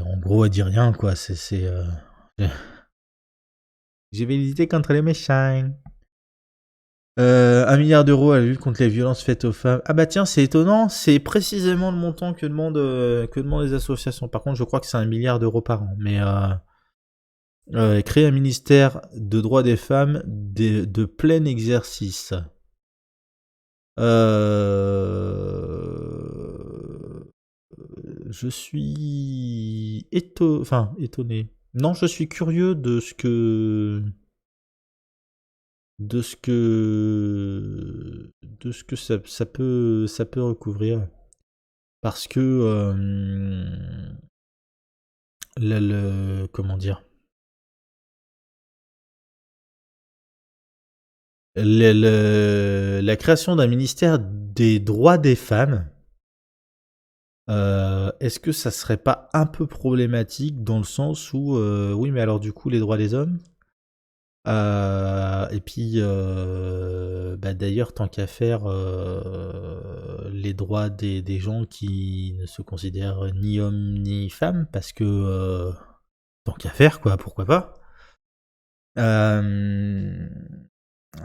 en gros, elle dit rien, quoi. J'ai milité contre les méchants. 1 milliard d'euros à la lutte contre les violences faites aux femmes. Ah bah tiens, c'est étonnant, c'est précisément le montant que demandent les associations. Par contre, je crois que c'est 1 milliard d'euros par an. Mais créer un ministère de droits des femmes de plein exercice. Je suis étonné. Non, je suis curieux de ce que ça peut recouvrir, parce que comment dire, la création d'un ministère des droits des femmes, est-ce que ça serait pas un peu problématique dans le sens où oui, mais alors du coup les droits des hommes. Et puis, d'ailleurs, tant qu'à faire, les droits des gens qui ne se considèrent ni hommes ni femmes, parce que tant qu'à faire, quoi, pourquoi pas.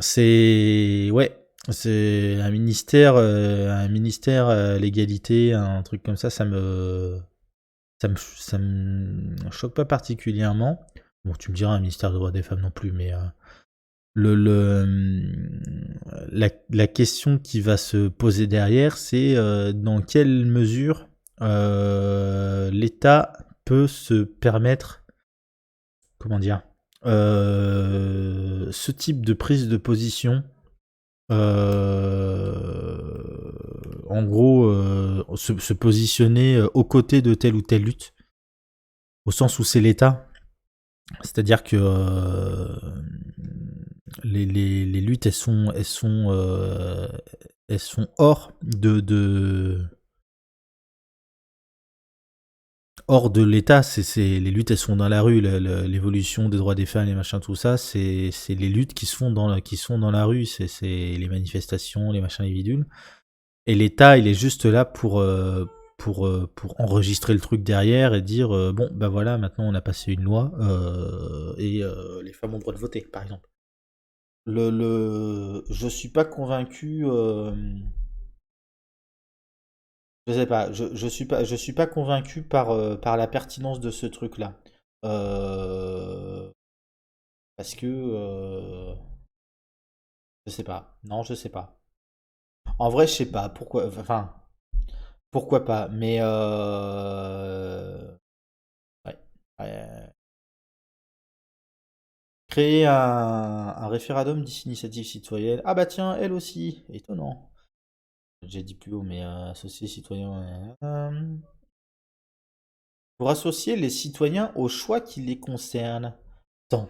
C'est un ministère, l'égalité, un truc comme ça, ça me choque pas particulièrement. Bon, tu me diras un ministère des droits des femmes non plus, mais la question qui va se poser derrière, c'est dans quelle mesure l'État peut se permettre, comment dire, ce type de prise de position. En gros, se positionner aux côtés de telle ou telle lutte, au sens où c'est l'État. C'est-à-dire que les luttes, elles sont hors hors de l'État. Les luttes, elles sont dans la rue. L'évolution des droits des femmes, les machins, tout ça, c'est les luttes qui sont dans la rue. C'est les manifestations, les machins, les bidules. Et l'État, il est juste là pour enregistrer le truc derrière et dire bon, bah voilà, maintenant on a passé une loi et les femmes ont le droit de voter, par exemple. Je suis pas convaincu. Je sais pas. Je suis pas convaincu par la pertinence de ce truc-là. Euh, Parce que je sais pas. Non, je sais pas. En vrai, je sais pas pourquoi. Enfin, pourquoi pas. Mais ouais. Ouais. Créer un référendum d'initiative citoyenne. Ah bah tiens, elle aussi. Étonnant. J'ai dit plus haut, mais associer les citoyens. Pour associer les citoyens aux choix qui les concernent. Attends,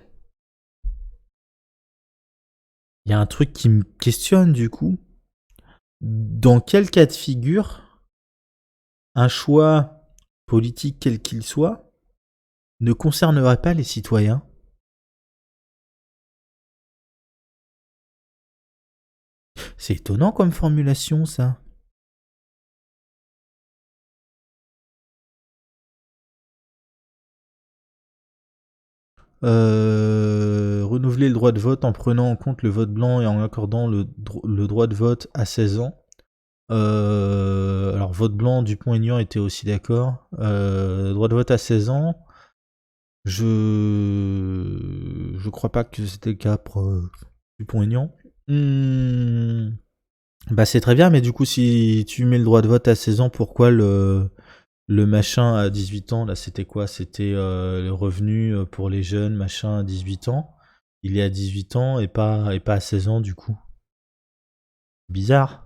il y a un truc qui me questionne du coup. Dans quel cas de figure un choix politique quel qu'il soit ne concernerait pas les citoyens? C'est étonnant comme formulation, ça. renouveler le droit de vote en prenant en compte le vote blanc et en accordant le droit de vote à 16 ans. Alors, vote blanc, Dupont-Aignan était aussi d'accord. Droit de vote à 16 ans. Je crois pas que c'était le cas pour Dupont-Aignan. Bah, c'est très bien, mais du coup, si tu mets le droit de vote à 16 ans, pourquoi le machin à 18 ans, là, c'était quoi? C'était le revenu pour les jeunes, machin, à 18 ans. Il est à 18 ans et pas à 16 ans, du coup. Bizarre.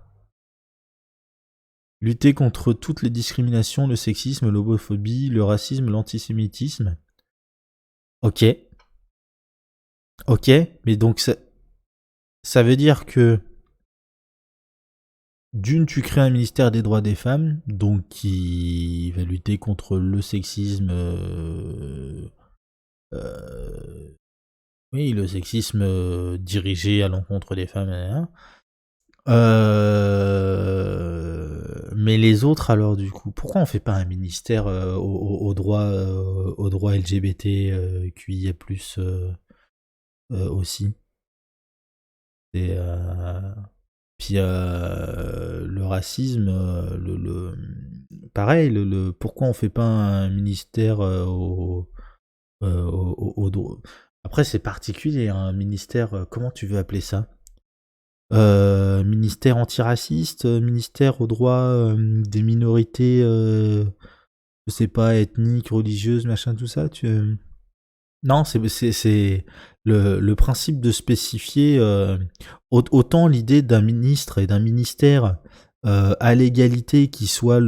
Lutter contre toutes les discriminations, le sexisme, l'homophobie, le racisme, l'antisémitisme. Ok. Ok, mais donc ça veut dire que d'une, tu crées un ministère des droits des femmes, donc qui va lutter contre le sexisme. Oui, le sexisme dirigé à l'encontre des femmes. Mais les autres, alors, du coup, pourquoi on fait pas un ministère aux droits LGBT QIA+, aussi? Et puis le racisme, pareil, pourquoi on fait pas un ministère aux droits. Après, c'est particulier, un ministère, comment tu veux appeler ça? Ministère antiraciste, ministère aux droits des minorités, je sais pas, ethniques, religieuses, machin, tout ça. Non, c'est le principe de spécifier autant l'idée d'un ministre et d'un ministère à l'égalité qui soit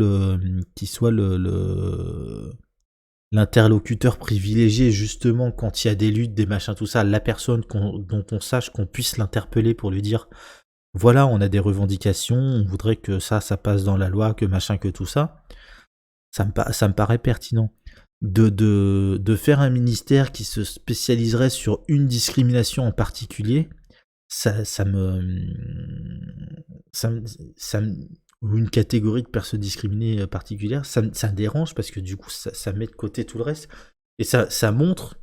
l'interlocuteur privilégié, justement, quand il y a des luttes, des machins, tout ça, la personne dont on sache qu'on puisse l'interpeller pour lui dire voilà, on a des revendications, on voudrait que ça passe dans la loi, que machin, que tout ça. Ça me paraît pertinent. De faire un ministère qui se spécialiserait sur une discrimination en particulier, ou une catégorie de personnes discriminées particulière, ça me dérange parce que du coup ça met de côté tout le reste et ça montre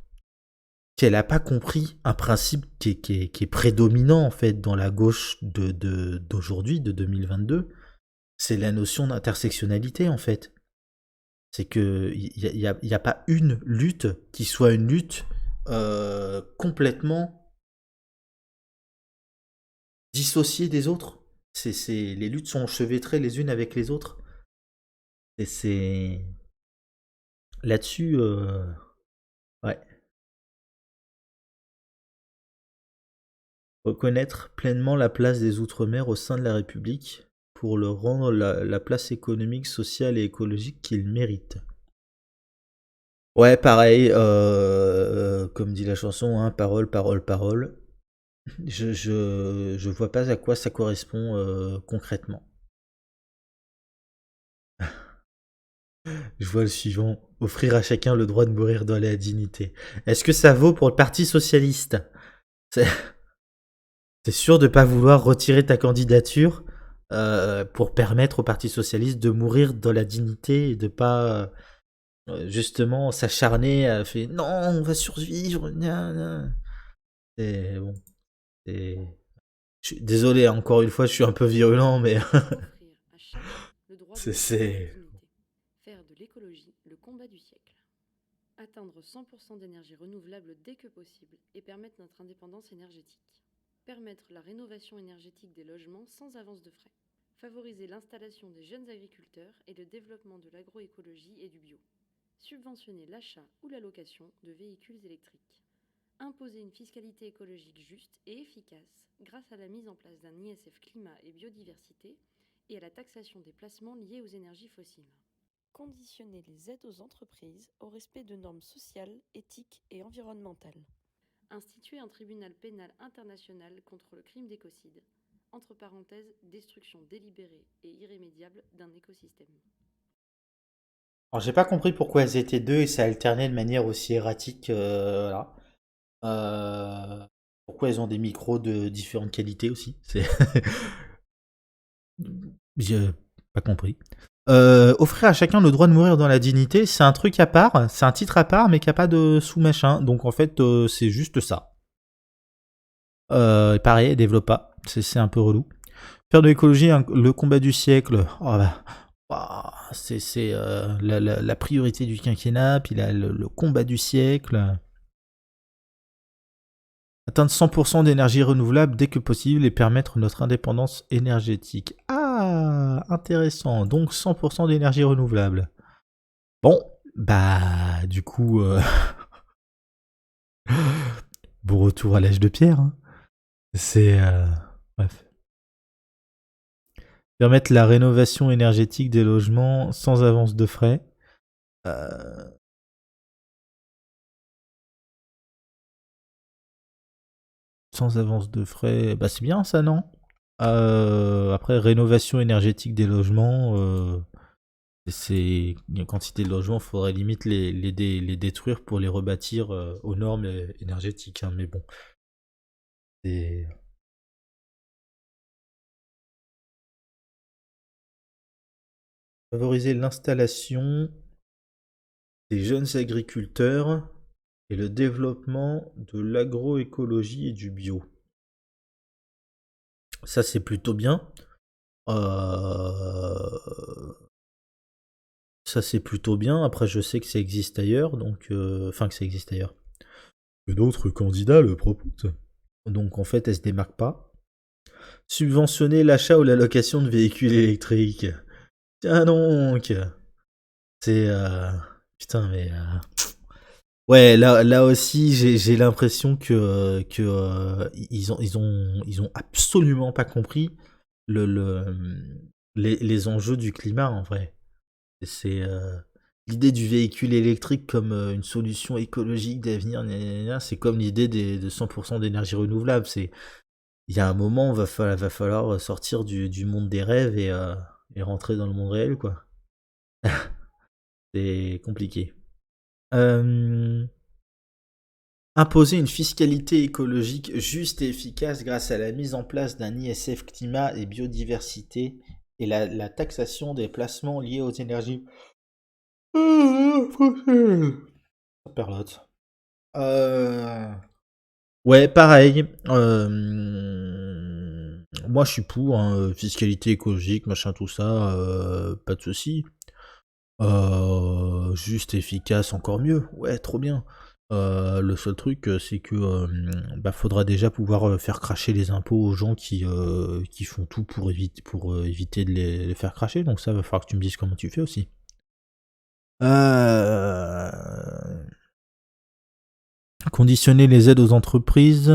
qu'elle n'a pas compris un principe qui est prédominant en fait dans la gauche d'aujourd'hui, de 2022, c'est la notion d'intersectionnalité en fait. C'est que il y a pas une lutte qui soit une lutte complètement dissociée des autres. Les luttes sont enchevêtrées les unes avec les autres. Et c'est là-dessus, ouais. Reconnaître pleinement la place des Outre-mer au sein de la République pour leur rendre la place économique, sociale et écologique qu'ils méritent. Ouais, pareil, comme dit la chanson, hein, parole, parole, parole. Je vois pas à quoi ça correspond concrètement. Je vois le suivant. Offrir à chacun le droit de mourir dans la dignité. Est-ce que ça vaut pour le Parti Socialiste? T'es sûr de pas vouloir retirer ta candidature pour permettre au Parti Socialiste de mourir dans la dignité et de pas justement s'acharner à faire non, on va survivre. C'est bon. Désolé, encore une fois, je suis un peu virulent, mais c'est faire de l'écologie le combat du siècle. Atteindre 100% d'énergie renouvelable dès que possible et permettre notre indépendance énergétique. Permettre la rénovation énergétique des logements sans avance de frais. Favoriser l'installation des jeunes agriculteurs et le développement de l'agroécologie et du bio. Subventionner l'achat ou la location de véhicules électriques. Imposer une fiscalité écologique juste et efficace grâce à la mise en place d'un ISF climat et biodiversité et à la taxation des placements liés aux énergies fossiles. Conditionner les aides aux entreprises au respect de normes sociales, éthiques et environnementales. Instituer un tribunal pénal international contre le crime d'écocide, entre parenthèses, destruction délibérée et irrémédiable d'un écosystème. Alors j'ai pas compris pourquoi elles étaient deux et ça alternait de manière aussi erratique. Voilà. Pourquoi elles ont des micros de différentes qualités aussi? J'ai pas compris. Offrir à chacun le droit de mourir dans la dignité, c'est un truc à part, c'est un titre à part, mais qui a pas de sous-machin. Donc en fait, c'est juste ça. Et pareil, elle développe pas. C'est un peu relou. Faire de l'écologie le combat du siècle. Oh bah, c'est la priorité du quinquennat, puis le combat du siècle. Atteindre 100% d'énergie renouvelable dès que possible et permettre notre indépendance énergétique. Ah, intéressant. Donc 100% d'énergie renouvelable. Bon, bah du coup, bon retour à l'âge de pierre. Hein. C'est... bref. Permettre la rénovation énergétique des logements sans avance de frais. Sans avance de frais, bah c'est bien ça, non? Après, rénovation énergétique des logements, c'est une quantité de logements, il faudrait limite les détruire pour les rebâtir aux normes énergétiques, hein, mais bon. C'est... Favoriser l'installation des jeunes agriculteurs et le développement de l'agroécologie et du bio. Ça, c'est plutôt bien. Ça, c'est plutôt bien. Après, je sais que ça existe ailleurs, donc... Enfin, que ça existe ailleurs. Que d'autres candidats le proposent. Donc, en fait, elle se démarque pas. Subventionner l'achat ou la location de véhicules électriques. Tiens donc. C'est... Putain, mais... Ouais, là aussi, j'ai l'impression que ils ont absolument pas compris les enjeux du climat, en vrai. C'est l'idée du véhicule électrique comme une solution écologique d'avenir, c'est comme l'idée de 100% d'énergie renouvelable. Il y a un moment, va falloir sortir du monde des rêves et rentrer dans le monde réel, quoi. C'est compliqué. Imposer une fiscalité écologique juste et efficace grâce à la mise en place d'un ISF climat et biodiversité et la taxation des placements liés aux énergies. Perlotte. Ouais, pareil. Moi, je suis pour fiscalité écologique, machin, tout ça, pas de souci. Juste efficace, encore mieux. Ouais, trop bien. Le seul truc, c'est que faudra déjà pouvoir faire cracher les impôts aux gens qui font tout pour éviter de les faire cracher. Donc ça, va falloir que tu me dises comment tu fais aussi. Conditionner les aides aux entreprises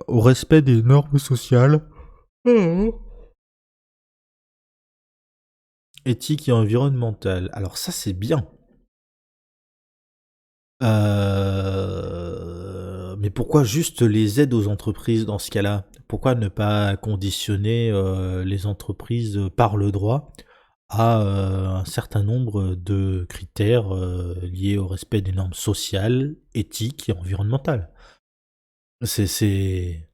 au respect des normes sociales, éthiques et environnementales. Alors ça, c'est bien. Mais pourquoi juste les aides aux entreprises dans ce cas-là? Pourquoi ne pas conditionner les entreprises par le droit à un certain nombre de critères liés au respect des normes sociales, éthiques et environnementales? C'est...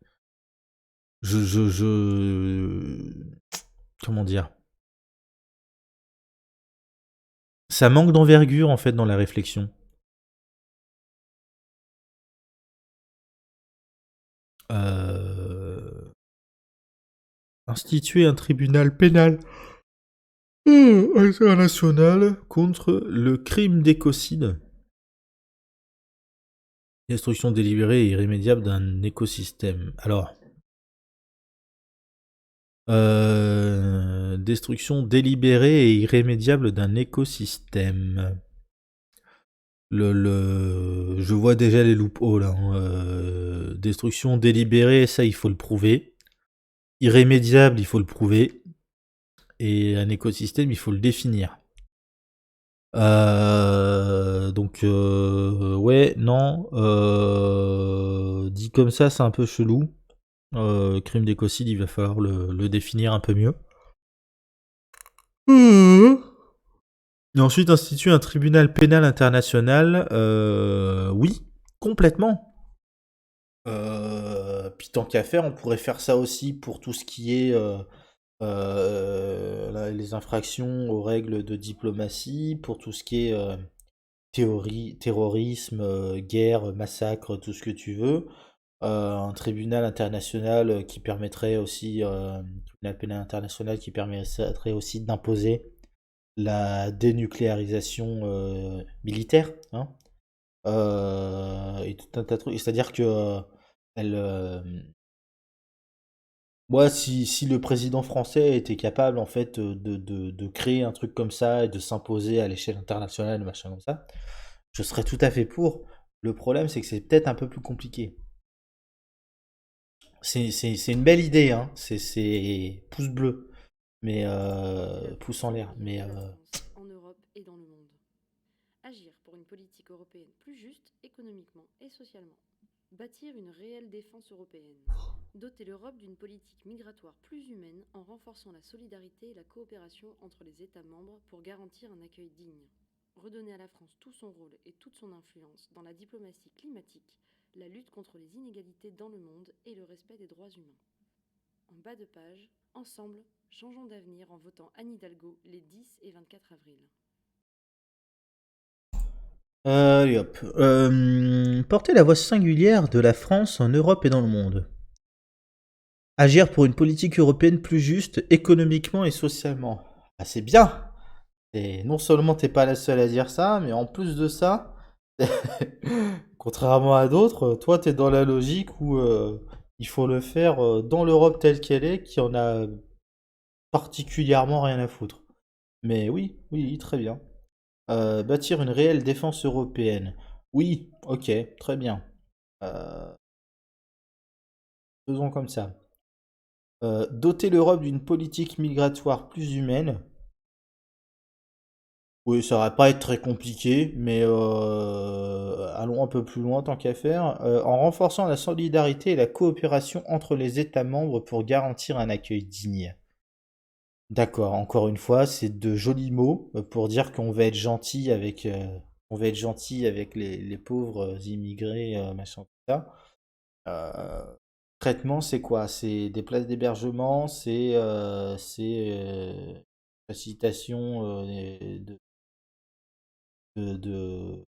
Comment dire? Ça manque d'envergure en fait dans la réflexion. Instituer un tribunal pénal international contre le crime d'écocide. Destruction délibérée et irrémédiable d'un écosystème. Alors, destruction délibérée et irrémédiable d'un écosystème. Je vois déjà les loopholes. Destruction délibérée, ça il faut le prouver. Irrémédiable, il faut le prouver. Et un écosystème, il faut le définir. Donc ouais, non. Dit comme ça, c'est un peu chelou. Crime d'écocide, il va falloir le définir un peu mieux. Et ensuite, instituer un tribunal pénal international, oui, complètement. Puis tant qu'à faire, on pourrait faire ça aussi pour tout ce qui est les infractions aux règles de diplomatie, pour tout ce qui est terrorisme, guerre, massacre, tout ce que tu veux. un tribunal international qui permettrait aussi, tribunal pénal international qui permettrait aussi d'imposer la dénucléarisation militaire, hein, et tout un tas de trucs. C'est-à-dire que elle, moi, si le président français était capable en fait de créer un truc comme ça et de s'imposer à l'échelle internationale, machin comme ça, je serais tout à fait pour. Le problème, c'est que c'est peut-être un peu plus compliqué. C'est une belle idée, hein. C'est pouce bleu, mais Cela peut pouce en l'air. servir Mais à la France, en Europe et dans le monde. Agir pour une politique européenne plus juste économiquement et socialement. Bâtir une réelle défense européenne. Doter l'Europe d'une politique migratoire plus humaine en renforçant la solidarité et la coopération entre les États membres pour garantir un accueil digne. Redonner à la France tout son rôle et toute son influence dans la diplomatie climatique, la lutte contre les inégalités dans le monde et le respect des droits humains. En bas de page, ensemble, changeons d'avenir en votant Anne Hidalgo les 10 et 24 avril. allez hop. Porter la voix singulière de la France en Europe et dans le monde. Agir pour une politique européenne plus juste économiquement et socialement. Ah, c'est bien. Et non seulement t'es pas la seule à dire ça, mais en plus de ça, contrairement à d'autres, toi t'es dans la logique où il faut le faire dans l'Europe telle qu'elle est, qui en a particulièrement rien à foutre. Mais oui, oui, très bien. Bâtir une réelle défense européenne. Oui, ok, très bien. Euh, faisons comme ça. Doter l'Europe d'une politique migratoire plus humaine. Oui, ça va pas être très compliqué, mais allons un peu plus loin tant qu'à faire. En renforçant la solidarité et la coopération entre les États membres pour garantir un accueil digne. D'accord, encore une fois, c'est de jolis mots pour dire qu'on va être gentil avec, on va être gentil avec les pauvres immigrés, machin, tout ça. Euh, Traitement, c'est quoi? C'est des places d'hébergement, c'est facilitation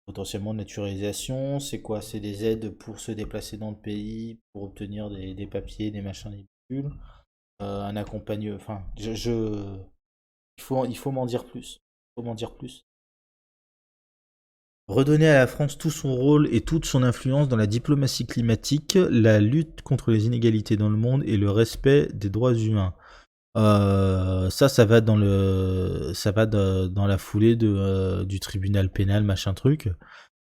potentiellement de naturalisation. C'est quoi? C'est des aides pour se déplacer dans le pays, pour obtenir des papiers, des machins, des bidules. Un accompagnement. Enfin, il faut m'en dire plus. Il faut m'en dire plus. Redonner à la France tout son rôle et toute son influence dans la diplomatie climatique, la lutte contre les inégalités dans le monde et le respect des droits humains. Ça va dans la foulée du tribunal pénal, machin truc.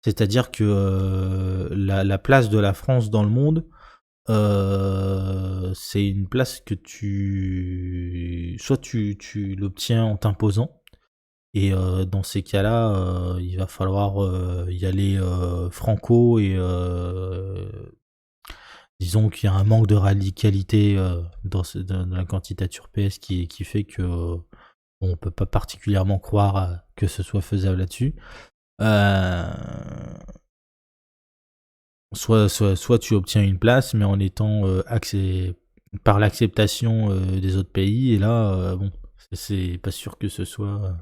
C'est-à-dire que la place de la France dans le monde, c'est une place que soit tu l'obtiens en t'imposant, et dans ces cas-là, il va falloir y aller franco et disons qu'il y a un manque de radicalité dans la candidature PS qui fait que on peut pas particulièrement croire que ce soit faisable là-dessus. Euh, soit tu obtiens une place, mais en étant par l'acceptation des autres pays, et là, bon, c'est pas sûr que ce soit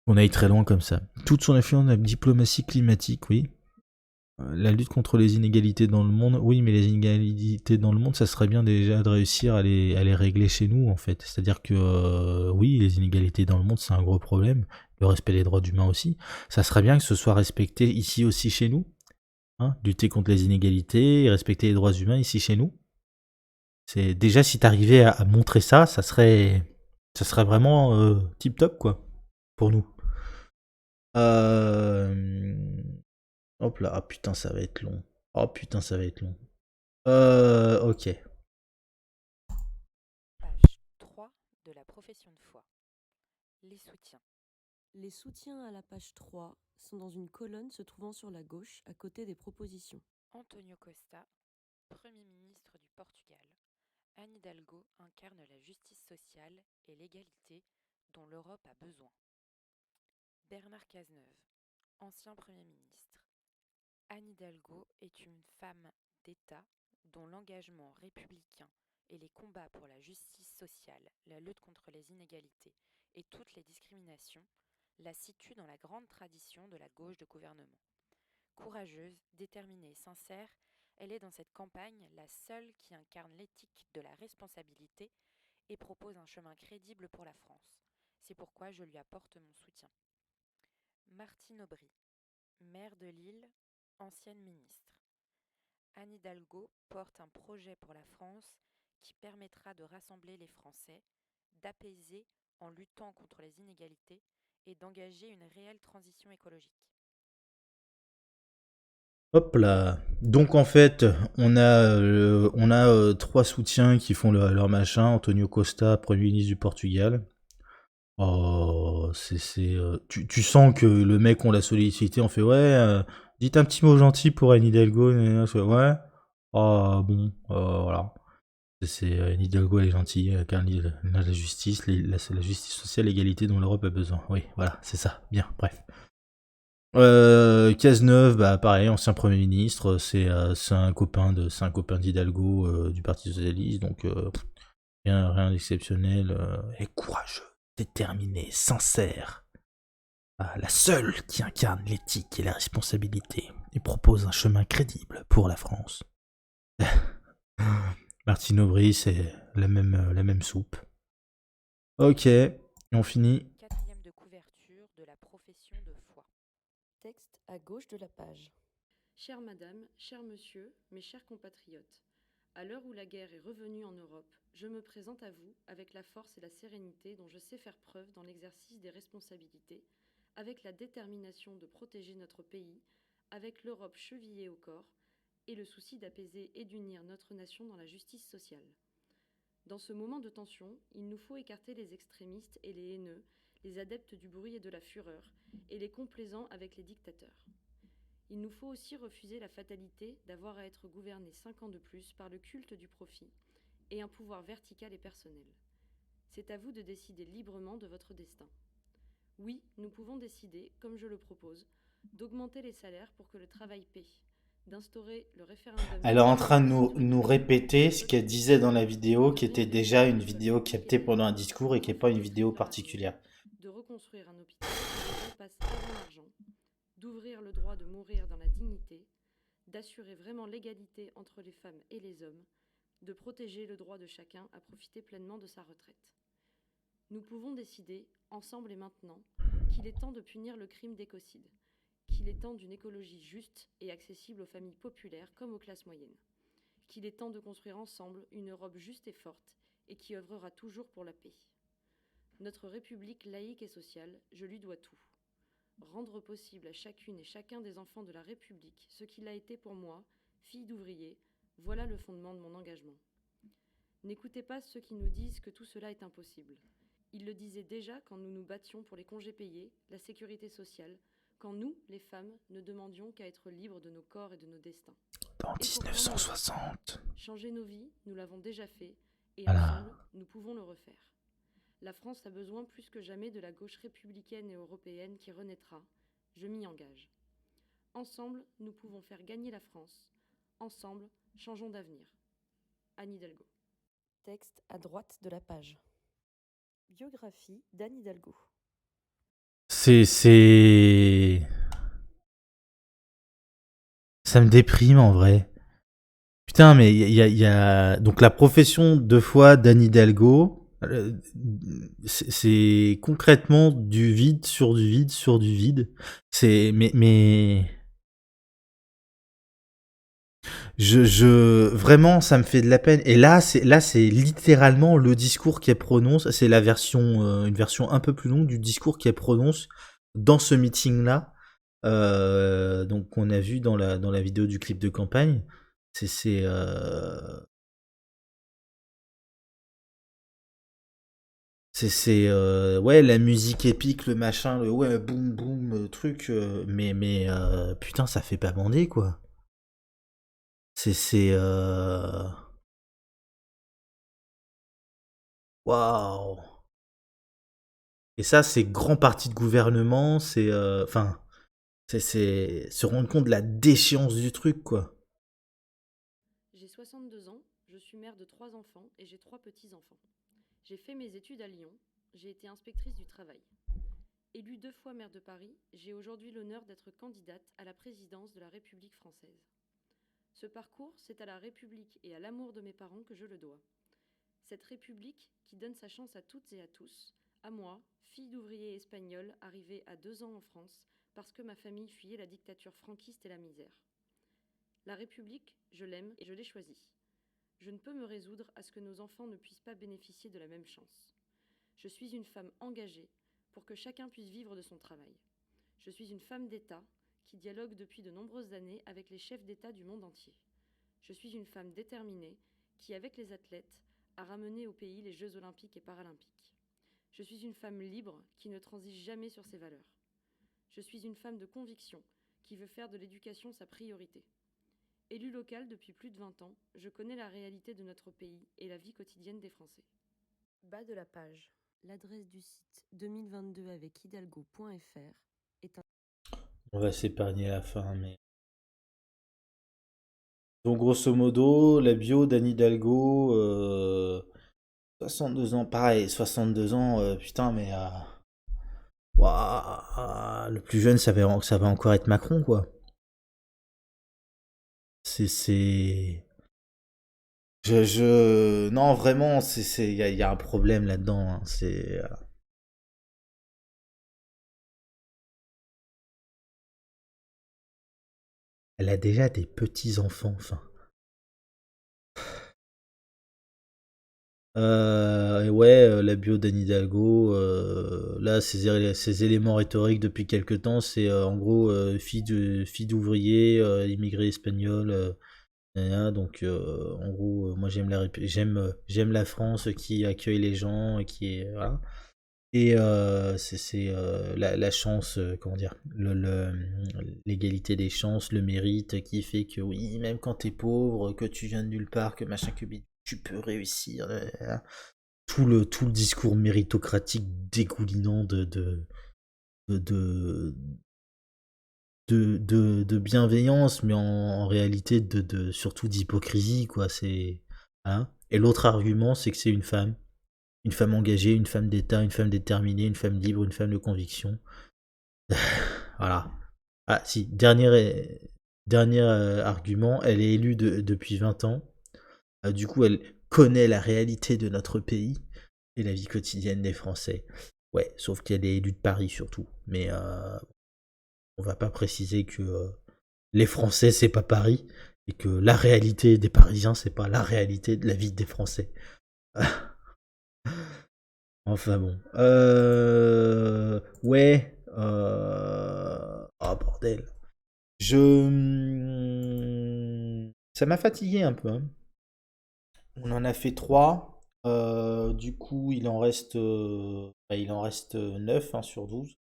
on aille très loin comme ça. Toute son influence dans la diplomatie climatique, oui. La lutte contre les inégalités dans le monde, oui, mais les inégalités dans le monde, ça serait bien déjà de réussir à les régler chez nous, en fait. C'est-à-dire que, oui, les inégalités dans le monde, c'est un gros problème. Le respect des droits humains aussi. Ça serait bien que ce soit respecté ici aussi chez nous. Hein, lutter contre les inégalités, respecter les droits humains ici chez nous. C'est déjà si t'arrivais à montrer ça, ça serait vraiment tip top quoi pour nous. Hop là, ah putain ça va être long. Oh putain ça va être long. Ok. Page 3 de la profession de foi. Les soutiens. Les soutiens à la page 3 sont dans une colonne se trouvant sur la gauche à côté des propositions. Antonio Costa, Premier ministre du Portugal. Anne Hidalgo incarne la justice sociale et l'égalité dont l'Europe a besoin. Bernard Cazeneuve, ancien Premier ministre. Anne Hidalgo est une femme d'État dont l'engagement républicain et les combats pour la justice sociale, la lutte contre les inégalités et toutes les discriminations la situent dans la grande tradition de la gauche de gouvernement. Courageuse, déterminée et sincère, Elle est dans cette campagne la seule qui incarne l'éthique de la responsabilité et propose un chemin crédible pour la France. C'est pourquoi je lui apporte mon soutien. Martine Aubry, maire de Lille, ancienne ministre. Anne Hidalgo porte un projet pour la France qui permettra de rassembler les Français, d'apaiser en luttant contre les inégalités et d'engager une réelle transition écologique. Hop là. Donc en fait, on a 3 soutiens qui font leur machin. Antonio Costa, Premier ministre du Portugal. Oh, tu sens que le mec, on l'a sollicité, on fait ouais, dites un petit mot gentil pour Anne Hidalgo. Ouais. Ah bon, voilà. Anne Hidalgo, elle est gentille, car la justice, c'est la justice sociale, l'égalité dont l'Europe a besoin. Oui, voilà, c'est ça. Bien, bref. Cazeneuve, bah pareil, ancien Premier ministre, c'est un copain d'Hidalgo du Parti socialiste, donc rien d'exceptionnel. Et courageux, déterminé, sincère. La seule qui incarne l'éthique et la responsabilité et propose un chemin crédible pour la France. Martine Aubry, c'est la même soupe. Ok, et on finit. Quatrième de couverture de la profession de foi. Texte à gauche de la page. Chère madame, cher monsieur, mes chers compatriotes, à l'heure où la guerre est revenue en Europe, je me présente à vous avec la force et la sérénité dont je sais faire preuve dans l'exercice des responsabilités, avec la détermination de protéger notre pays, avec l'Europe chevillée au corps, et le souci d'apaiser et d'unir notre nation dans la justice sociale. Dans ce moment de tension, il nous faut écarter les extrémistes et les haineux, les adeptes du bruit et de la fureur, et les complaisants avec les dictateurs. Il nous faut aussi refuser la fatalité d'avoir à être gouverné 5 ans de plus par le culte du profit et un pouvoir vertical et personnel. C'est à vous de décider librement de votre destin. Oui, nous pouvons décider, comme je le propose, d'augmenter les salaires pour que le travail paie, d'instaurer le référendum... Elle est en train de nous répéter ce qu'elle disait dans la vidéo, qui était déjà une vidéo captée pendant un discours et qui n'est pas une vidéo particulière. De reconstruire un hôpital où les gens passent avant l'argent, d'ouvrir le droit de mourir dans la dignité, d'assurer vraiment l'égalité entre les femmes et les hommes, de protéger le droit de chacun à profiter pleinement de sa retraite. Nous pouvons décider, ensemble et maintenant, qu'il est temps de punir le crime d'écocide, qu'il est temps d'une écologie juste et accessible aux familles populaires comme aux classes moyennes, qu'il est temps de construire ensemble une Europe juste et forte et qui œuvrera toujours pour la paix. Notre République laïque et sociale, je lui dois tout. Rendre possible à chacune et chacun des enfants de la République ce qu'il a été pour moi, fille d'ouvrier, voilà le fondement de mon engagement. N'écoutez pas ceux qui nous disent que tout cela est impossible. Ils le disaient déjà quand nous nous battions pour les congés payés, la sécurité sociale, quand nous, les femmes, ne demandions qu'à être libres de nos corps et de nos destins. Dans 1960. Changer nos vies, nous l'avons déjà fait, et voilà. Ensemble, nous pouvons le refaire. La France a besoin plus que jamais de la gauche républicaine et européenne qui renaîtra. Je m'y engage. Ensemble, nous pouvons faire gagner la France. Ensemble, changeons d'avenir. Anne Hidalgo. Texte à droite de la page. Biographie d'Anne Hidalgo. Ça me déprime en vrai. Putain, mais il y a... Donc la profession de foi d'Anne Hidalgo, c'est concrètement du vide sur du vide sur du vide. Mais vraiment, ça me fait de la peine. Et là, c'est littéralement le discours qu'elle prononce. C'est une version un peu plus longue du discours qu'elle prononce dans ce meeting-là. Donc, on a vu dans la vidéo du clip de campagne. Ouais, la musique épique, le machin, le ouais, boum boum, truc. Mais putain, ça fait pas bander, quoi. Waouh. Et ça, c'est grand parti de gouvernement, c'est se rendre compte de la déchéance du truc, quoi. J'ai 62 ans, je suis mère de 3 enfants et j'ai 3 petits-enfants. J'ai fait mes études à Lyon, j'ai été inspectrice du travail. Élue 2 fois maire de Paris, j'ai aujourd'hui l'honneur d'être candidate à la présidence de la République française. Ce parcours, c'est à la République et à l'amour de mes parents que je le dois. Cette République qui donne sa chance à toutes et à tous, à moi, fille d'ouvrier espagnol arrivée à 2 ans en France parce que ma famille fuyait la dictature franquiste et la misère. La République, je l'aime et je l'ai choisie. Je ne peux me résoudre à ce que nos enfants ne puissent pas bénéficier de la même chance. Je suis une femme engagée pour que chacun puisse vivre de son travail. Je suis une femme d'État qui dialogue depuis de nombreuses années avec les chefs d'État du monde entier. Je suis une femme déterminée qui, avec les athlètes, a ramené au pays les Jeux olympiques et paralympiques. Je suis une femme libre qui ne transige jamais sur ses valeurs. Je suis une femme de conviction qui veut faire de l'éducation sa priorité. Élue locale depuis plus de 20 ans, je connais la réalité de notre pays et la vie quotidienne des Français. Bas de la page. L'adresse du site 2022 avec hidalgo.fr est un... On va s'épargner la fin, mais... Donc grosso modo, la bio d'Anne Hidalgo, 62 ans, pareil, 62 ans, putain, mais... Ouah, le plus jeune, ça va encore être Macron, quoi. C'est... Non, vraiment, il y a un problème là-dedans, hein. Elle a déjà des petits-enfants, enfin... La bio d'Anne Hidalgo, là, ces éléments rhétoriques depuis quelque temps, c'est en gros fille d'ouvrier, immigré espagnol, donc en gros, moi j'aime la France qui accueille les gens et qui est voilà. Et c'est la chance, comment dire, l'égalité des chances, le mérite qui fait que oui, même quand t'es pauvre, que tu viens de nulle part, que machin que tu peux réussir. Tout le discours méritocratique dégoulinant de bienveillance, mais en réalité surtout d'hypocrisie, quoi. Hein. Et l'autre argument, c'est que c'est une femme engagée, une femme d'État, une femme déterminée, une femme libre, une femme de conviction. Voilà. Ah si, dernier argument, elle est élue depuis 20 ans. Du coup, elle connaît la réalité de notre pays et la vie quotidienne des Français. Ouais, sauf qu'elle est élue de Paris surtout. Mais on va pas préciser que les Français, c'est pas Paris, et que la réalité des Parisiens, c'est pas la réalité de la vie des Français. Enfin bon. Ouais. Oh bordel. Ça m'a fatigué un peu, hein. On en a fait 3. Du coup, il en reste 9 hein, sur 12.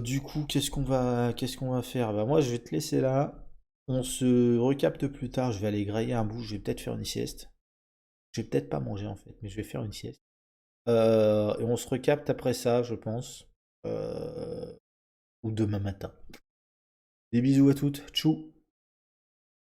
Du coup, qu'est-ce qu'on va faire? Bah moi, je vais te laisser là. On se recapte plus tard. Je vais aller grailler un bout. Je vais peut-être faire une sieste. Je vais peut-être pas manger en fait, mais je vais faire une sieste. Et on se recapte après ça, je pense. Ou demain matin. Des bisous à toutes. Tchou.